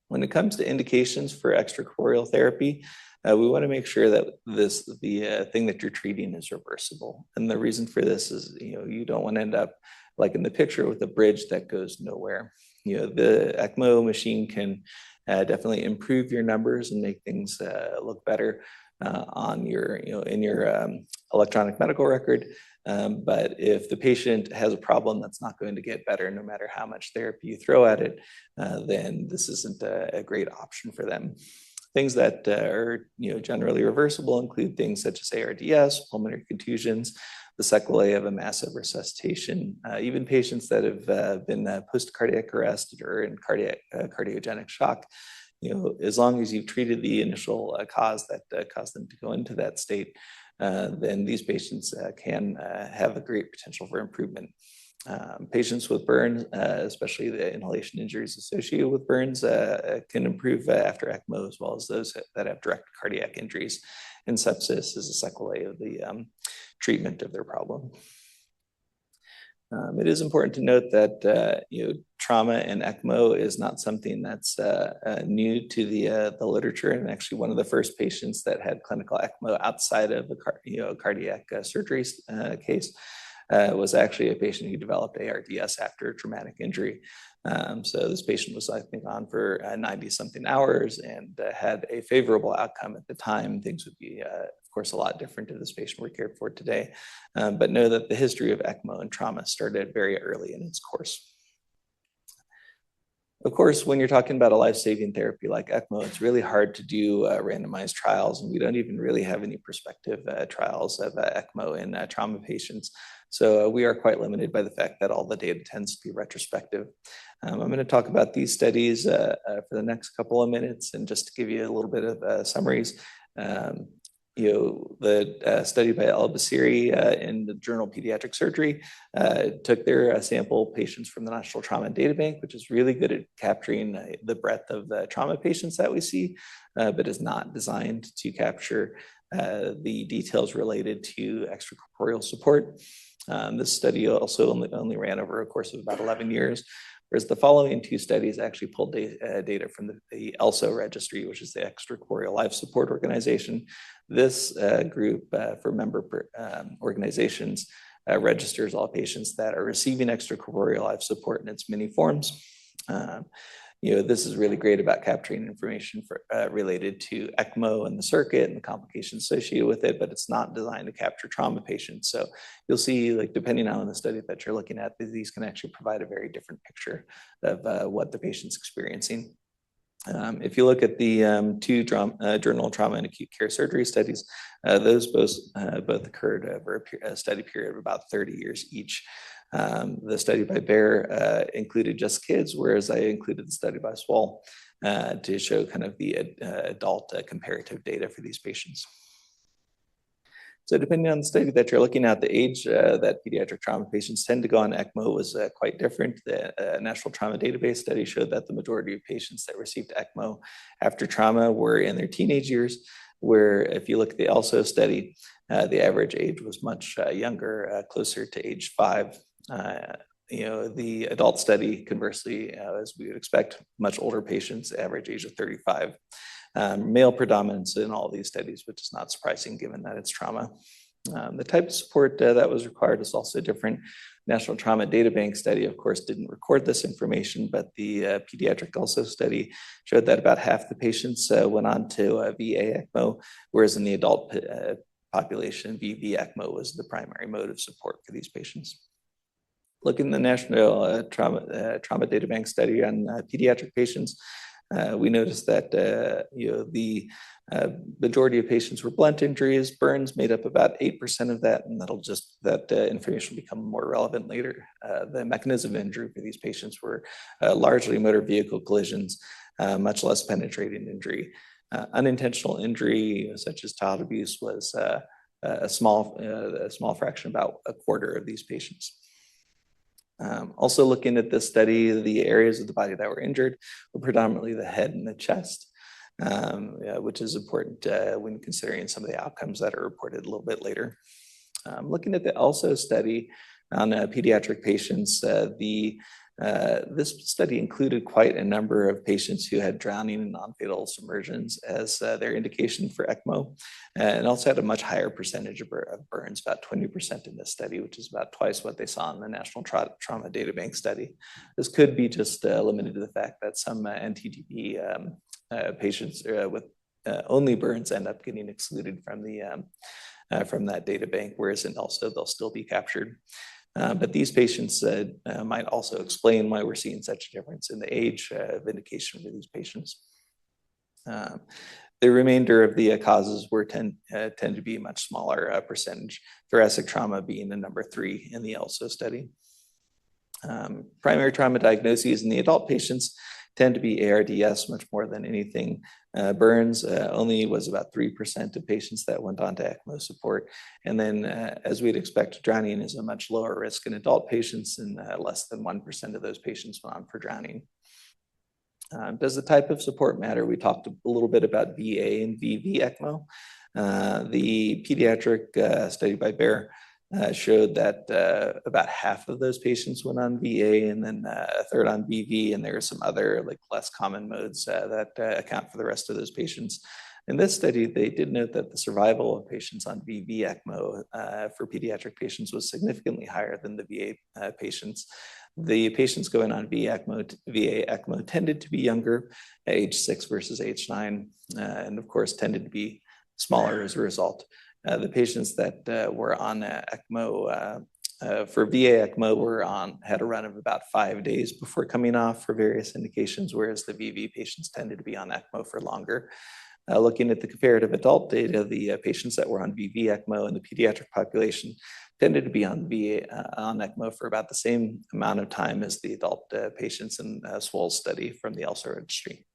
When it comes to indications for extracorporeal therapy, we want to make sure that the thing that you're treating is reversible. And the reason for this is, you don't want to end up like in the picture with a bridge that goes nowhere. The ECMO machine can definitely improve your numbers and make things look better on your in your electronic medical record. But if the patient has a problem that's not going to get better, no matter how much therapy you throw at it, then this isn't a great option for them. Things that are generally reversible include things such as ARDS, pulmonary contusions, the sequelae of a massive resuscitation, even patients that have been post-cardiac arrest or in cardiogenic shock. As long as you've treated the initial cause that caused them to go into that state, then these patients can have a great potential for improvement. Patients with burns, especially the inhalation injuries associated with burns, can improve after ECMO, as well as those that have direct cardiac injuries. And sepsis is a sequelae of the treatment of their problem. It is important to note that trauma and ECMO is not something that's new to the literature. And actually, one of the first patients that had clinical ECMO outside of a cardiac surgery case was actually a patient who developed ARDS after a traumatic injury. So this patient was, I think, on for 90-something hours and had a favorable outcome at the time. Things would be, of course, a lot different if this patient were cared for today. But know that the history of ECMO and trauma started very early in its course. Of course, when you're talking about a life-saving therapy like ECMO, it's really hard to do randomized trials, and we don't even really have any prospective trials of ECMO in trauma patients. So we are quite limited by the fact that all the data tends to be retrospective. I'm going to talk about these studies for the next couple of minutes, and just to give you a little bit of summaries. The study by El-Basiri in the journal Pediatric Surgery took their sample patients from the National Trauma Data Bank, which is really good at capturing the breadth of the trauma patients that we see, but is not designed to capture the details related to extracorporeal support. This study also only ran over a course of about 11 years. Whereas the following two studies actually pulled data from the ELSO registry, which is the Extracorporeal Life Support Organization. This group for member organizations registers all patients that are receiving extracorporeal life support in its many forms. This is really great about capturing information related to ECMO and the circuit and the complications associated with it, but it's not designed to capture trauma patients. So you'll see, depending on the study that you're looking at, these can actually provide a very different picture of what the patient's experiencing. If you look at the two journal trauma and acute care surgery studies, those both occurred over a study period of about 30 years each. The study by Baer included just kids, whereas I included the study by Swall to show kind of the adult comparative data for these patients. So depending on the study that you're looking at, the age that pediatric trauma patients tend to go on ECMO was quite different. The National Trauma Database study showed that the majority of patients that received ECMO after trauma were in their teenage years, where if you look at the ELSO study, the average age was much younger, closer to age 5. The adult study, conversely, as we would expect, much older patients, average age of 35. Male predominance in all these studies, which is not surprising given that it's trauma. The type of support that was required is also different. National Trauma Data Bank study, of course, didn't record this information, but the Pediatric also study showed that about half the patients went on to VA ECMO, whereas in the adult population, VV ECMO was the primary mode of support for these patients. Looking at the National Trauma Data Bank study on pediatric patients, we noticed that the majority of patients were blunt injuries. Burns made up about 8% of that, and that information will become more relevant later. The mechanism of injury for these patients were largely motor vehicle collisions, much less penetrating injury. Unintentional injury, such as child abuse, was a small fraction, about a quarter of these patients. Also looking at this study, the areas of the body that were injured were predominantly the head and the chest, which is important when considering some of the outcomes that are reported a little bit later. Looking at the ELSO study on pediatric patients, this study included quite a number of patients who had drowning and non-fatal submersions as their indication for ECMO, and also had a much higher percentage of burns, about 20% in this study, which is about twice what they saw in the National Trauma Data Bank study. This could be just limited to the fact that some NTDB patients with only burns end up getting excluded from the from that data bank, whereas in also they'll still be captured. But these patients might also explain why we're seeing such a difference in the age of indication for these patients. The remainder of the causes tend to be a much smaller percentage, thoracic trauma being the number 3 in the ELSO study. Primary trauma diagnoses in the adult patients tend to be ARDS much more than anything. Burns only was about 3% of patients that went on to ECMO support. And then as we'd expect, drowning is a much lower risk in adult patients, and less than 1% of those patients went on for drowning. Does the type of support matter? We talked a little bit about VA and VV ECMO. The pediatric study by Bear showed that about half of those patients went on VA, and then a third on VV, and there are some other less common modes that account for the rest of those patients. In this study, they did note that the survival of patients on VV ECMO for pediatric patients was significantly higher than the VA patients. The patients going on VA ECMO tended to be younger, at age 6 versus age 9, and of course tended to be smaller as a result. The patients that were on ECMO for VA ECMO had a run of about 5 days before coming off for various indications, whereas the VV patients tended to be on ECMO for longer. Looking at the comparative adult data, the patients that were on VV ECMO in the pediatric population tended to be on ECMO for about the same amount of time as the adult patients in Swole's study from the ELSO registry.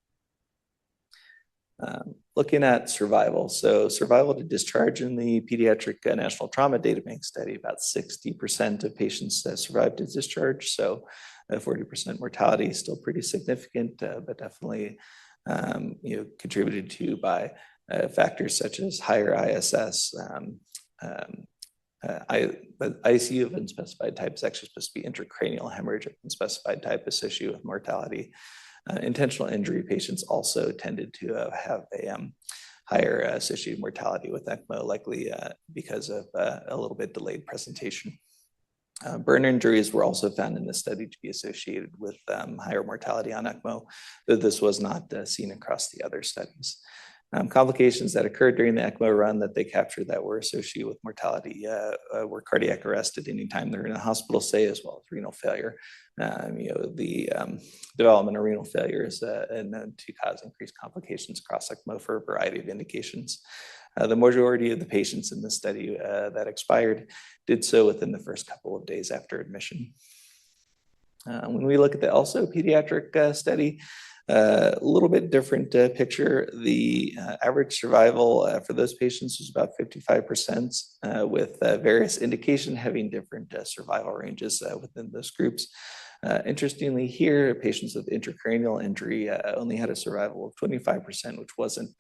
Looking at survival. So survival to discharge in the Pediatric National Trauma Data Bank study, about 60% of patients survived to discharge. So 40% mortality is still pretty significant, but definitely contributed to by factors such as higher ISS. ICU of unspecified type is actually supposed to be intracranial hemorrhage of unspecified type associated with mortality. Intentional injury patients also tended to have a higher associated mortality with ECMO, likely because of a little bit delayed presentation. Burn injuries were also found in this study to be associated with higher mortality on ECMO, though this was not seen across the other studies. Complications that occurred during the ECMO run that they captured that were associated with mortality were cardiac arrest at any time they're in a hospital stay, as well as renal failure. The development of renal failure is known to cause increased complications across ECMO for a variety of indications. The majority of the patients in this study that expired did so within the first couple of days after admission. When we look at the also pediatric study, a little bit different picture. The average survival for those patients was about 55%, with various indication having different survival ranges within those groups. Interestingly here, patients with intracranial injury only had a survival of 25%, which wasn't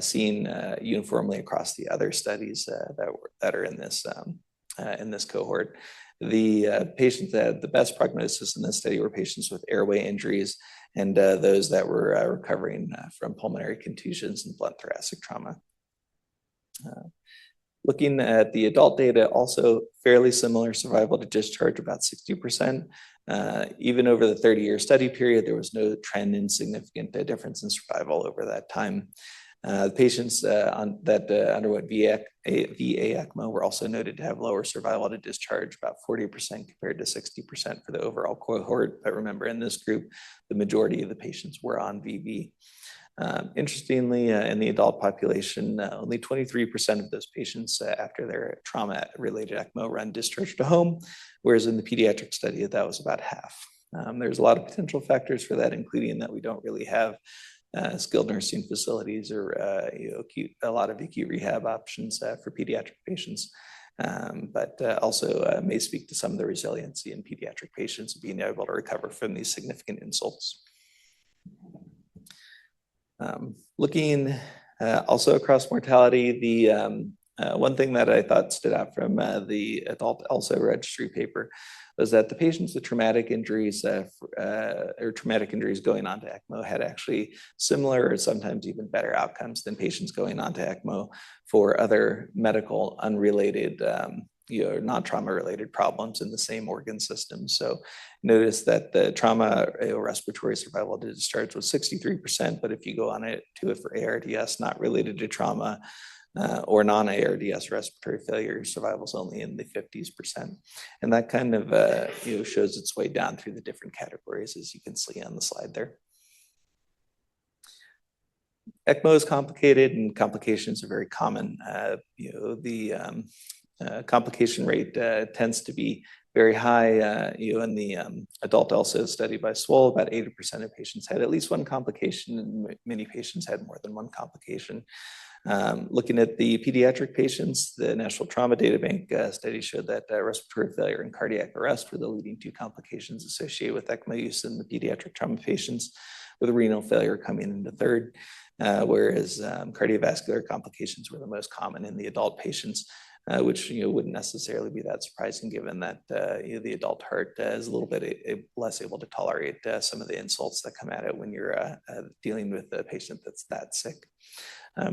seen uniformly across the other studies that are in this cohort. The patients that had the best prognosis in this study were patients with airway injuries and those that were recovering from pulmonary contusions and blunt thoracic trauma. Looking at the adult data, also fairly similar survival to discharge, about 60%. Even over the 30-year study period, there was no trend in significant difference in survival over that time. The patients that underwent VA ECMO were also noted to have lower survival to discharge, about 40% compared to 60% for the overall cohort. But remember, in this group, the majority of the patients were on VV. Interestingly, in the adult population, only 23% of those patients after their trauma-related ECMO run discharged to home, whereas in the pediatric study, that was about half. There's a lot of potential factors for that, including that we don't really have skilled nursing facilities or a lot of acute rehab options for pediatric patients, but also may speak to some of the resiliency in pediatric patients being able to recover from these significant insults. Looking also across mortality, the one thing that I thought stood out from the adult ELSO registry paper was that the patients with traumatic injuries or traumatic injuries going on to ECMO had actually similar or sometimes even better outcomes than patients going on to ECMO for other medical unrelated non-trauma related problems in the same organ system. So notice that the trauma respiratory survival to discharge was 63%, but if you go on to it for ARDS not related to trauma, or non-ARDS respiratory failure, survival is only in the 50%. And that kind of shows its way down through the different categories, as you can see on the slide there. ECMO is complicated, and complications are very common. The complication rate tends to be very high. In the adult ELSA study by Swole, about 80% of patients had at least one complication, and many patients had more than one complication. Looking at the pediatric patients, the National Trauma Data Bank study showed that respiratory failure and cardiac arrest were the leading two complications associated with ECMO use in the pediatric trauma patients, with renal failure coming into third, whereas cardiovascular complications were the most common in the adult patients, which wouldn't necessarily be that surprising given that the adult heart is a little bit less able to tolerate some of the insults that come at it when you're dealing with a patient that's that sick.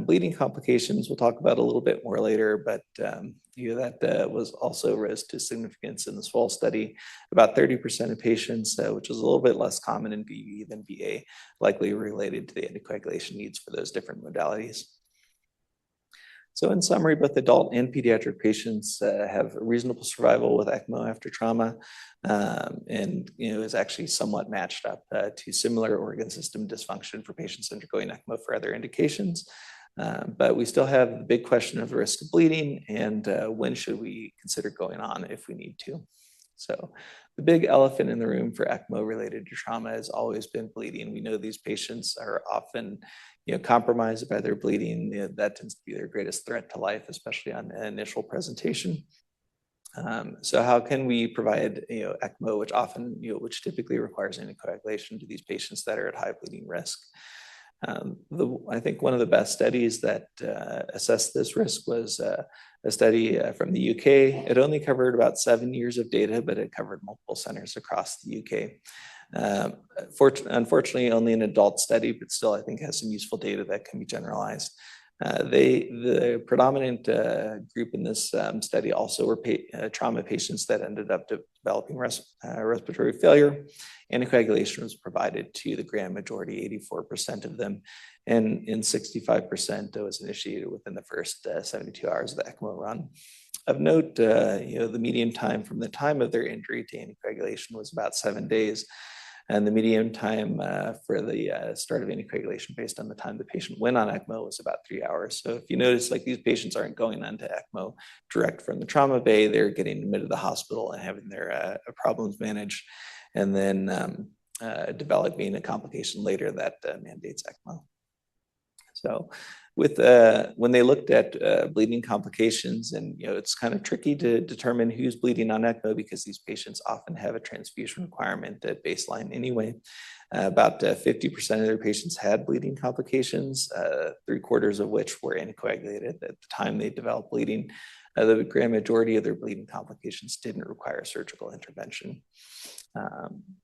Bleeding complications we'll talk about a little bit more later, but that was also rose to significance in the Swole study. About 30% of patients, which is a little bit less common in VV than VA, likely related to the anticoagulation needs for those different modalities. So in summary, both adult and pediatric patients have reasonable survival with ECMO after trauma, and is actually somewhat matched up to similar organ system dysfunction for patients undergoing ECMO for other indications. But we still have the big question of the risk of bleeding, and when should we consider going on if we need to. So the big elephant in the room for ECMO related to trauma has always been bleeding. We know these patients are often compromised by their bleeding. That tends to be their greatest threat to life, especially on the initial presentation. So how can we provide ECMO, which typically requires anticoagulation, to these patients that are at high bleeding risk? I think one of the best studies that assessed this risk was a study from the UK. It only covered about 7 years of data, but it covered multiple centers across the UK. Unfortunately, only an adult study, but still I think has some useful data that can be generalized. The predominant group in this study also were trauma patients that ended up developing respiratory failure. Anticoagulation was provided to the grand majority, 84% of them, and in 65% it was initiated within the first 72 hours of the ECMO run. Of note, the median time from the time of their injury to anticoagulation was about 7 days. And the median time for the start of anticoagulation based on the time the patient went on ECMO was about 3 hours. So if you notice, these patients aren't going on to ECMO direct from the trauma bay, they're getting admitted to the hospital and having their problems managed, and then developing a complication later that mandates ECMO. So when they looked at bleeding complications, and it's kind of tricky to determine who's bleeding on ECMO because these patients often have a transfusion requirement at baseline anyway. About 50% of their patients had bleeding complications, 3/4 of which were anticoagulated at the time they developed bleeding. The grand majority of their bleeding complications didn't require surgical intervention.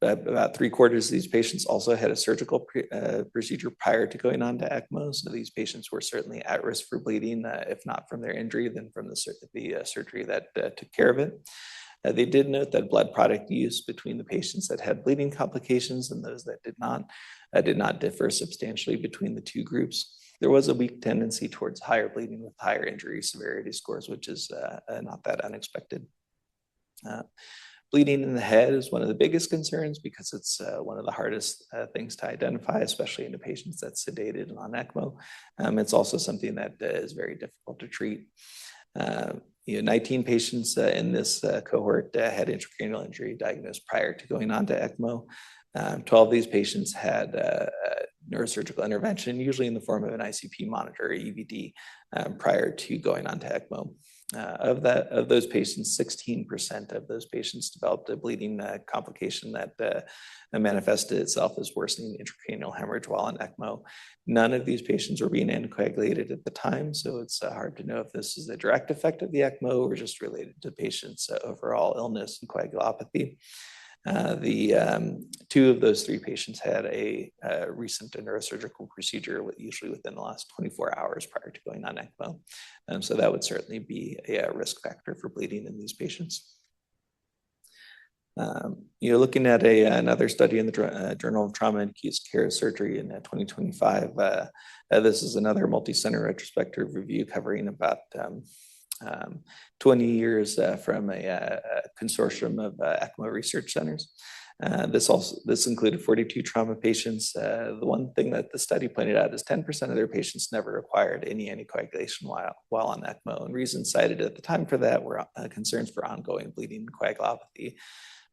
But about 3/4 of these patients also had a surgical procedure prior to going on to ECMO. So these patients were certainly at risk for bleeding, if not from their injury, then from the surgery that took care of it. They did note that blood product use between the patients that had bleeding complications and those that did not differ substantially between the two groups. There was a weak tendency towards higher bleeding with higher injury severity scores, which is not that unexpected. Bleeding in the head is one of the biggest concerns because it's one of the hardest things to identify, especially in the patients that's sedated and on ECMO. It's also something that is very difficult to treat. 19 patients in this cohort had intracranial injury diagnosed prior to going on to ECMO. 12 of these patients had neurosurgical intervention, usually in the form of an ICP monitor or EVD, prior to going on to ECMO. Of those patients, 16% of those patients developed a bleeding complication that manifested itself as worsening intracranial hemorrhage while on ECMO. None of these patients were being anticoagulated at the time, so it's hard to know if this is a direct effect of the ECMO or just related to patients' overall illness and coagulopathy. Two of those 3 patients had a recent neurosurgical procedure, usually within the last 24 hours prior to going on ECMO. So that would certainly be a risk factor for bleeding in these patients. You're looking at another study in the Journal of Trauma and Acute Care Surgery in 2025. This is another multi-center retrospective review covering about 20 years from a consortium of ECMO research centers. This included 42 trauma patients. The one thing that the study pointed out is 10% of their patients never required any anticoagulation while on ECMO. And reasons cited at the time for that were concerns for ongoing bleeding and coagulopathy.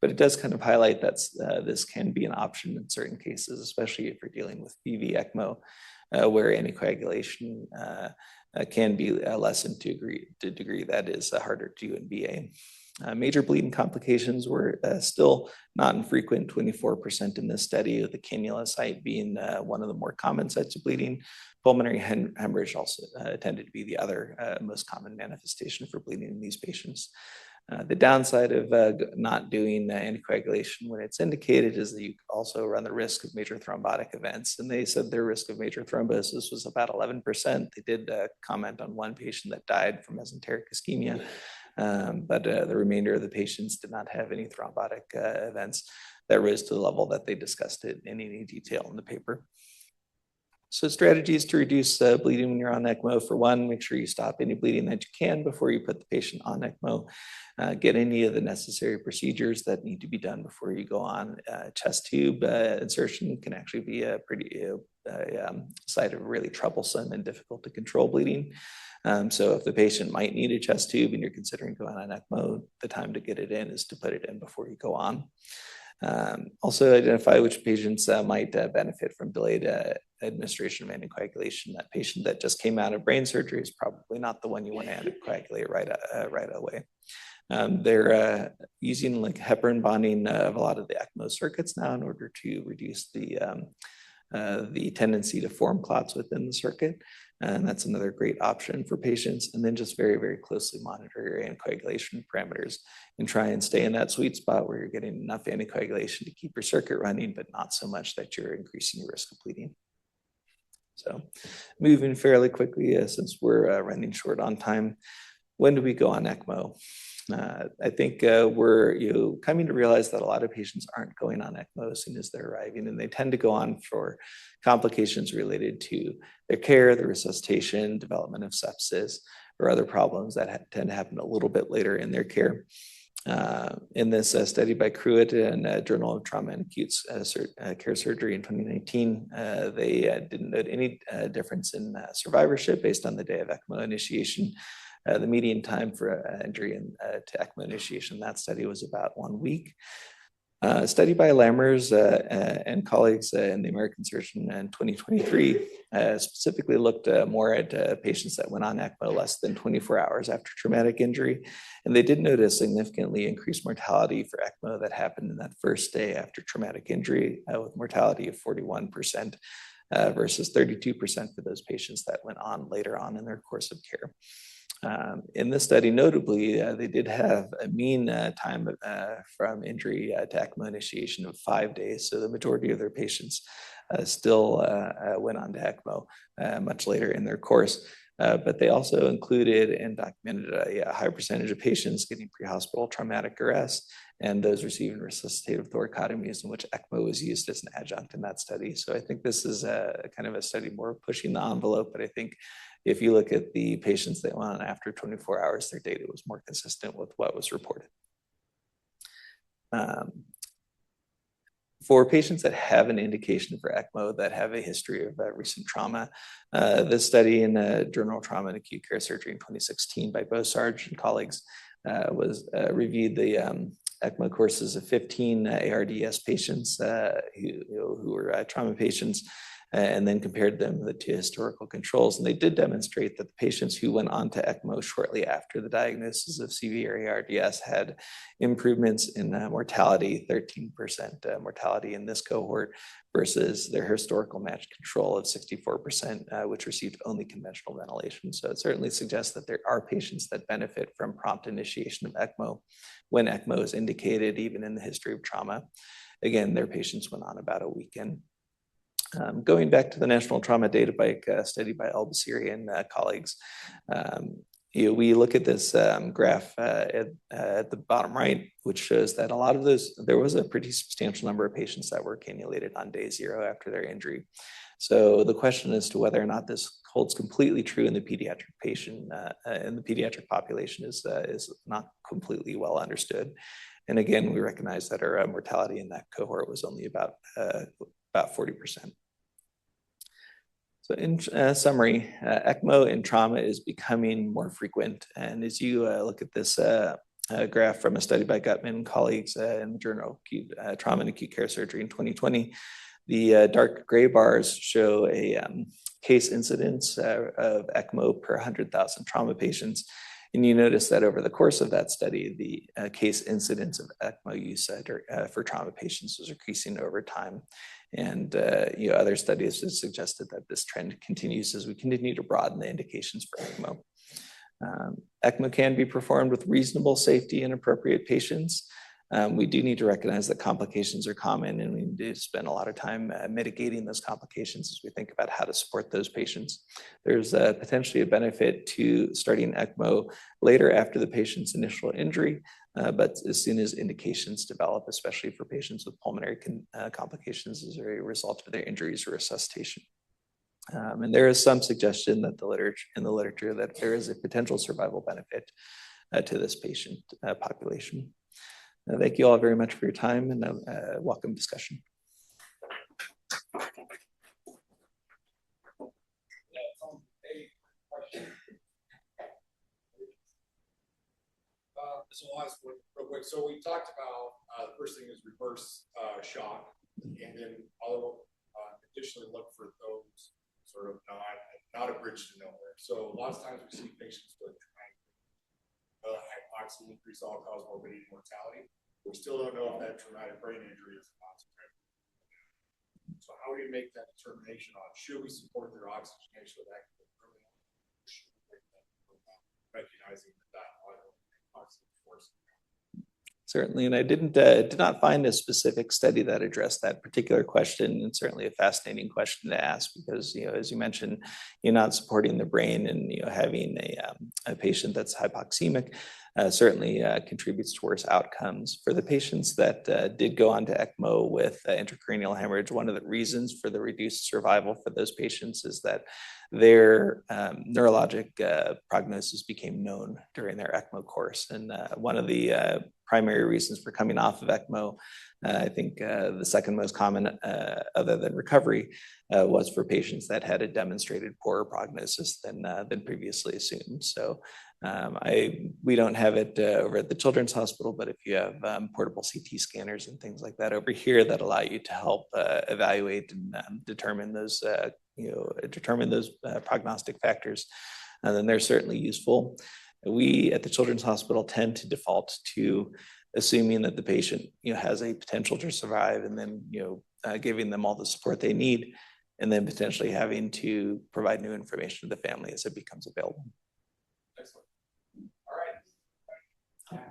But it does kind of highlight that this can be an option in certain cases, especially if you're dealing with PV ECMO, where anticoagulation can be lessened to a degree that is harder to do in VA. Major bleeding complications were still not infrequent, 24% in this study, with the cannula site being one of the more common sites of bleeding. Pulmonary hemorrhage also tended to be the other most common manifestation for bleeding in these patients. The downside of not doing anticoagulation when it's indicated is that you also run the risk of major thrombotic events. And they said their risk of major thrombosis was about 11%. They did comment on one patient that died from mesenteric ischemia, but the remainder of the patients did not have any thrombotic events that rose to the level that they discussed it in any detail in the paper. So strategies to reduce bleeding when you're on ECMO. For one, make sure you stop any bleeding that you can before you put the patient on ECMO. Get any of the necessary procedures that need to be done before you go on. Chest tube insertion can actually be a pretty site of really troublesome and difficult to control bleeding. So if the patient might need a chest tube and you're considering going on ECMO, the time to get it in is to put it in before you go on. Also identify which patients might benefit from delayed administration of anticoagulation. That patient that just came out of brain surgery is probably not the one you want to anticoagulate right away. They're using like heparin bonding of a lot of the ECMO circuits now in order to reduce the tendency to form clots within the circuit. And that's another great option for patients. And then just very, very closely monitor your anticoagulation parameters and try and stay in that sweet spot where you're getting enough anticoagulation to keep your circuit running, but not so much that you're increasing your risk of bleeding. So moving fairly quickly, since we're running short on time, when do we go on ECMO? I think we're coming to realize that a lot of patients aren't going on ECMO as soon as they're arriving, and they tend to go on for complications related to their care, the resuscitation, development of sepsis, or other problems that tend to happen a little bit later in their care. In this study by Pruitt and Journal of Trauma and Acute Care Surgery in 2019, they didn't note any difference in survivorship based on the day of ECMO initiation. The median time for injury to ECMO initiation in that study was about 1 week. A study by Lammers and colleagues in the American Surgeon in 2023 specifically looked more at patients that went on ECMO less than 24 hours after traumatic injury. And they did notice significantly increased mortality for ECMO that happened in that first day after traumatic injury, with mortality of 41% versus 32% for those patients that went on later on in their course of care. In this study, notably, they did have a mean time from injury to ECMO initiation of 5 days. So the majority of their patients still went on to ECMO much later in their course. But they also included and documented a high percentage of patients getting pre-hospital traumatic arrest and those receiving resuscitative thoracotomies, in which ECMO was used as an adjunct in that study. So I think this is kind of a study more pushing the envelope, but I think if you look at the patients that went on after 24 hours, their data was more consistent with what was reported. For patients that have an indication for ECMO that have a history of recent trauma, this study in the Journal of Trauma and Acute Care Surgery in 2016 by Bosarge and colleagues reviewed the ECMO courses of 15 ARDS patients who were trauma patients, and then compared them to historical controls. And they did demonstrate that the patients who went on to ECMO shortly after the diagnosis of severe ARDS had improvements in mortality, 13% mortality in this cohort versus their historical matched control of 64%, which received only conventional ventilation. So it certainly suggests that there are patients that benefit from prompt initiation of ECMO when ECMO is indicated, even in the history of trauma. Again, their patients went on about a weekend. Going back to the National Trauma Data Bank study by Albasiri and colleagues, we look at this graph at the bottom right, which shows that a lot of those, there was a pretty substantial number of patients that were cannulated on day 0 after their injury. So the question as to whether or not this holds completely true in the pediatric patient, in the pediatric population is not completely well understood. And again, we recognize that our mortality in that cohort was only about 40%. So in summary, ECMO in trauma is becoming more frequent. And as you look at this graph from a study by Gutman and colleagues in the Journal of Trauma and Acute Care Surgery in 2020, the dark gray bars show a case incidence of ECMO per 100,000 trauma patients. And you notice that over the course of that study, the case incidence of ECMO use for trauma patients was increasing over time. And other studies have suggested that this trend continues as we continue to broaden the indications for ECMO. ECMO can be performed with reasonable safety in appropriate patients. We do need to recognize that complications are common, and we need to spend a lot of time mitigating those complications as we think about how to support those patients. There's potentially a benefit to starting ECMO later after the patient's initial injury, but as soon as indications develop, especially for patients with pulmonary complications as a result of their injuries or resuscitation. And there is some suggestion that in the literature that there is a potential survival benefit to this patient population. Thank you all very much for your time, and welcome discussion. So I'll ask real quick. So we talked about the first thing is reverse shock, and then additionally look for those sort of not a bridge to nowhere. So a lot of times we see patients with hypoxia, increased all-cause morbidity and mortality. We still don't know if that traumatic brain injury is a consequence. So how do you make that determination on should we support their oxygenation with active terminal? Should we make that recognizing that hypoxia force? Certainly, and I did not find a specific study that addressed that particular question, and certainly a fascinating question to ask because, as you mentioned, you're not supporting the brain, and having a patient that's hypoxemic certainly contributes to worse outcomes. For the patients that did go on to ECMO with intracranial hemorrhage, one of the reasons for the reduced survival for those patients is that their neurologic prognosis became known during their ECMO course. And one of the primary reasons for coming off of ECMO, I think the second most common other than recovery was for patients that had a demonstrated poorer prognosis than previously assumed. So we don't have it over at the Children's Hospital, but if you have portable CT scanners and things like that over here that allow you to help evaluate and determine those prognostic factors, then they're certainly useful. We at the Children's Hospital tend to default to assuming that the patient has a potential to survive, and then giving them all the support they need, and then potentially having to provide new information to the family as it becomes available. Excellent. All right.